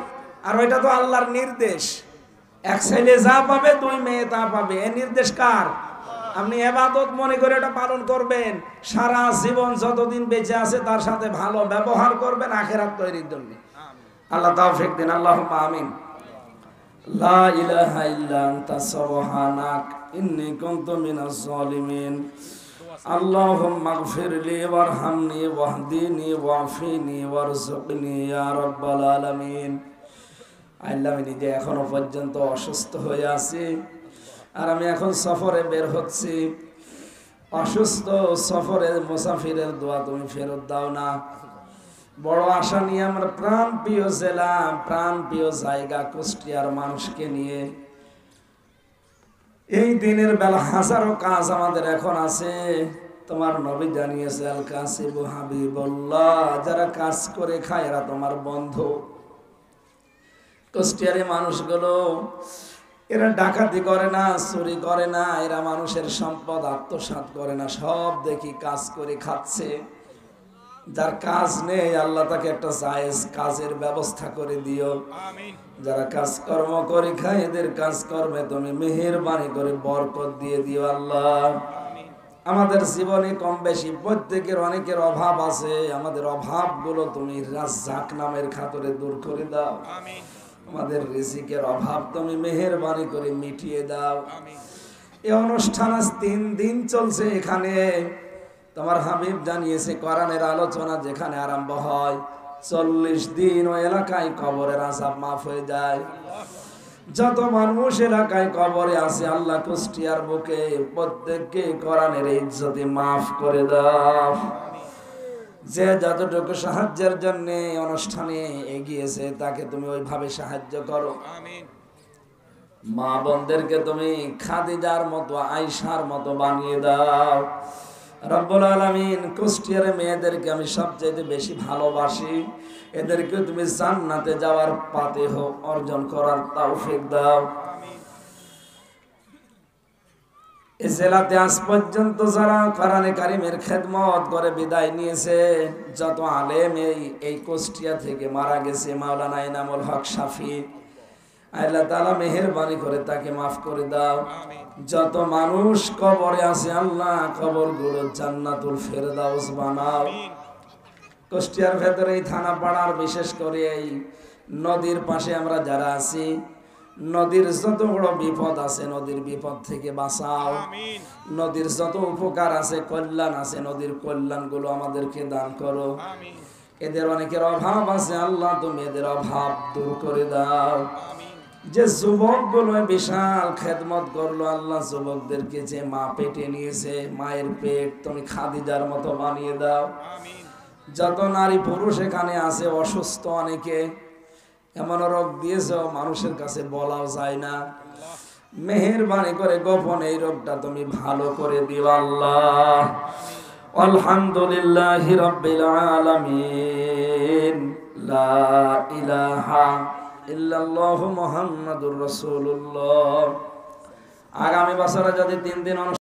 আর ওইটা তো আল্লাহর নির্দেশ। এক ছেলে যা পাবে 2 মেয়ে তা পাবে, এ নির্দেশ কার? আপনি ইবাদত মনে করে এটা পালন করবেন, সারা জীবন যতদিন বেঁচে আছে তার সাথে ভালো ব্যবহার করবেন আখিরাত তৈরির জন্য। আল্লাহ তাওফিক দিন, আল্লাহুম্মা আমিন। লা ইলাহা ইল্লা আনতা সুবহানাক ইন্নী কুনতু মিনাজ জালিমিন। আল্লাহুম্মা গফিরলি ওয়ারহামনি ওয়াহদিনি ওয়াফিনি ওয়ারযুকনি ইয়া রাব্বাল আলামিন। আল্লাহ, আমি নিজে এখনো পর্যন্ত অসুস্থ হয়ে আছি, আর আমি এখন সফরে বের হচ্ছি। অসুস্থ সফরের মুসাফিরের দোয়া তুমি ফেরত দাও না। বড় আশা নিয়ে আমরা প্রাণ প্রিয় জেলা, প্রাণ প্রিয় জায়গা কুষ্টিয়ার মানুষকে নিয়ে এই দিনের বেলা হাজারো কাজ আমাদের এখন আছে। তোমার নবী জানিয়েছে, আল কাসিবু হাবিবুল্লাহ, যারা কাজ করে খায় এরা তোমার বন্ধু। কুষ্টিয়ারের মানুষগুলো, এরা ডাকাতি করে না, চুরি করে না, এরা মানুষের সম্পদ আত্মসাৎ করে না, সব দেখি কাজ করে খাচ্ছে। যার কাজ নেই আল্লাহ তাকে একটা জায়েজ কাজের ব্যবস্থা করে দিও। যারা কাজকর্ম করে খায় এদের কাজকর্মে তুমি মেহেরবানি করে বরকত দিয়ে দিও আল্লাহ। আমাদের জীবনে কম বেশি প্রত্যেকের অনেকের অভাব আছে, আমাদের অভাবগুলো তুমি রাজ্জাক নামের খাতিরে দূর করে দাও। আমাদের রিজিকের অভাব তুমি মেহেরবানি করে মিটিয়ে দাও। এই অনুষ্ঠান আজ 3 দিন চলছে। এখানে তোমার হাবিব জানিয়েছে, কোরআনের আলোচনা যেখানে আরম্ভ হয় 40 দিন ওই এলাকায় কবরের আযাব মাফ হয়ে যায়। যত মানুষ এলাকায় কবরে আছে আল্লাহ কুষ্টিয়ার বুকে প্রত্যেককে কোরআনের ইজ্জতে মাফ করে দাও। যে যতটুকু সাহায্যের জন্য অনুষ্ঠানে এগিয়েছে তাকে তুমি ওইভাবে সাহায্য করো। মা বোনদেরকে তুমি খাদিজার মতো, আয়েশার মতো বানিয়ে দাও রব্বুল আলামিন। কুষ্টিয়ার মেয়েদেরকে আমি সবচেয়ে বেশি ভালোবাসি, এদেরকে তুমি জান্নাতে যাওয়ার পাতেহ অর্জন করার তৌফিক দাও। এই জেলাতে আজ পর্যন্ত যারা কোরআনে কারিমের খেদমত করে বিদায় নিয়েছে, যত আলেম এই কুষ্টিয়া থেকে মারা গেছে, মাওলানা ইনামুল হক শাফি, আল্লাহ তাআলা মেহেরবানি করে তাকে মাফ করে দাও। যত মানুষ কবরে আছে আল্লাহ কবরগুলো জান্নাতুল ফেরদাউস বানাও। কুষ্টিয়ার ভেতরে এই থানা পাড়ার, বিশেষ করে এই নদীর পাশে আমরা যারা আছি, নদীর যত বড় বিপদ আছে নদীর বিপদ থেকে বাঁচাও। নদীর যত উপকার আছে, কল্যাণ আছে, নদীর কল্যাণগুলো আমাদেরকে দান করো। এদের অনেকের অভাব আছে আল্লাহ তুমি এদের অভাব দূর করে দাও। যে যুবকগুলো বিশাল খেদমত করলো আল্লাহ, যুবকদেরকে যে মা পেটে নিয়েছে, মায়ের পেট তুমি খাদিজার মতো বানিয়ে দাও। যত নারী পুরুষ এখানে আছে অসুস্থ, অনেকে এমন রোগ দিয়েছ মানুষের কাছে বলাও যায় না, মেহেরবানি করে গোপন এই রোগটা তুমি ভালো করে দিও আল্লাহ। আলহামদুলিল্লাহি রাব্বিল আলামিন। লা ইলাহা ইল্লাল্লাহু মুহাম্মাদুর রাসূলুল্লাহ। আগামী বছরে যদি 3 দিন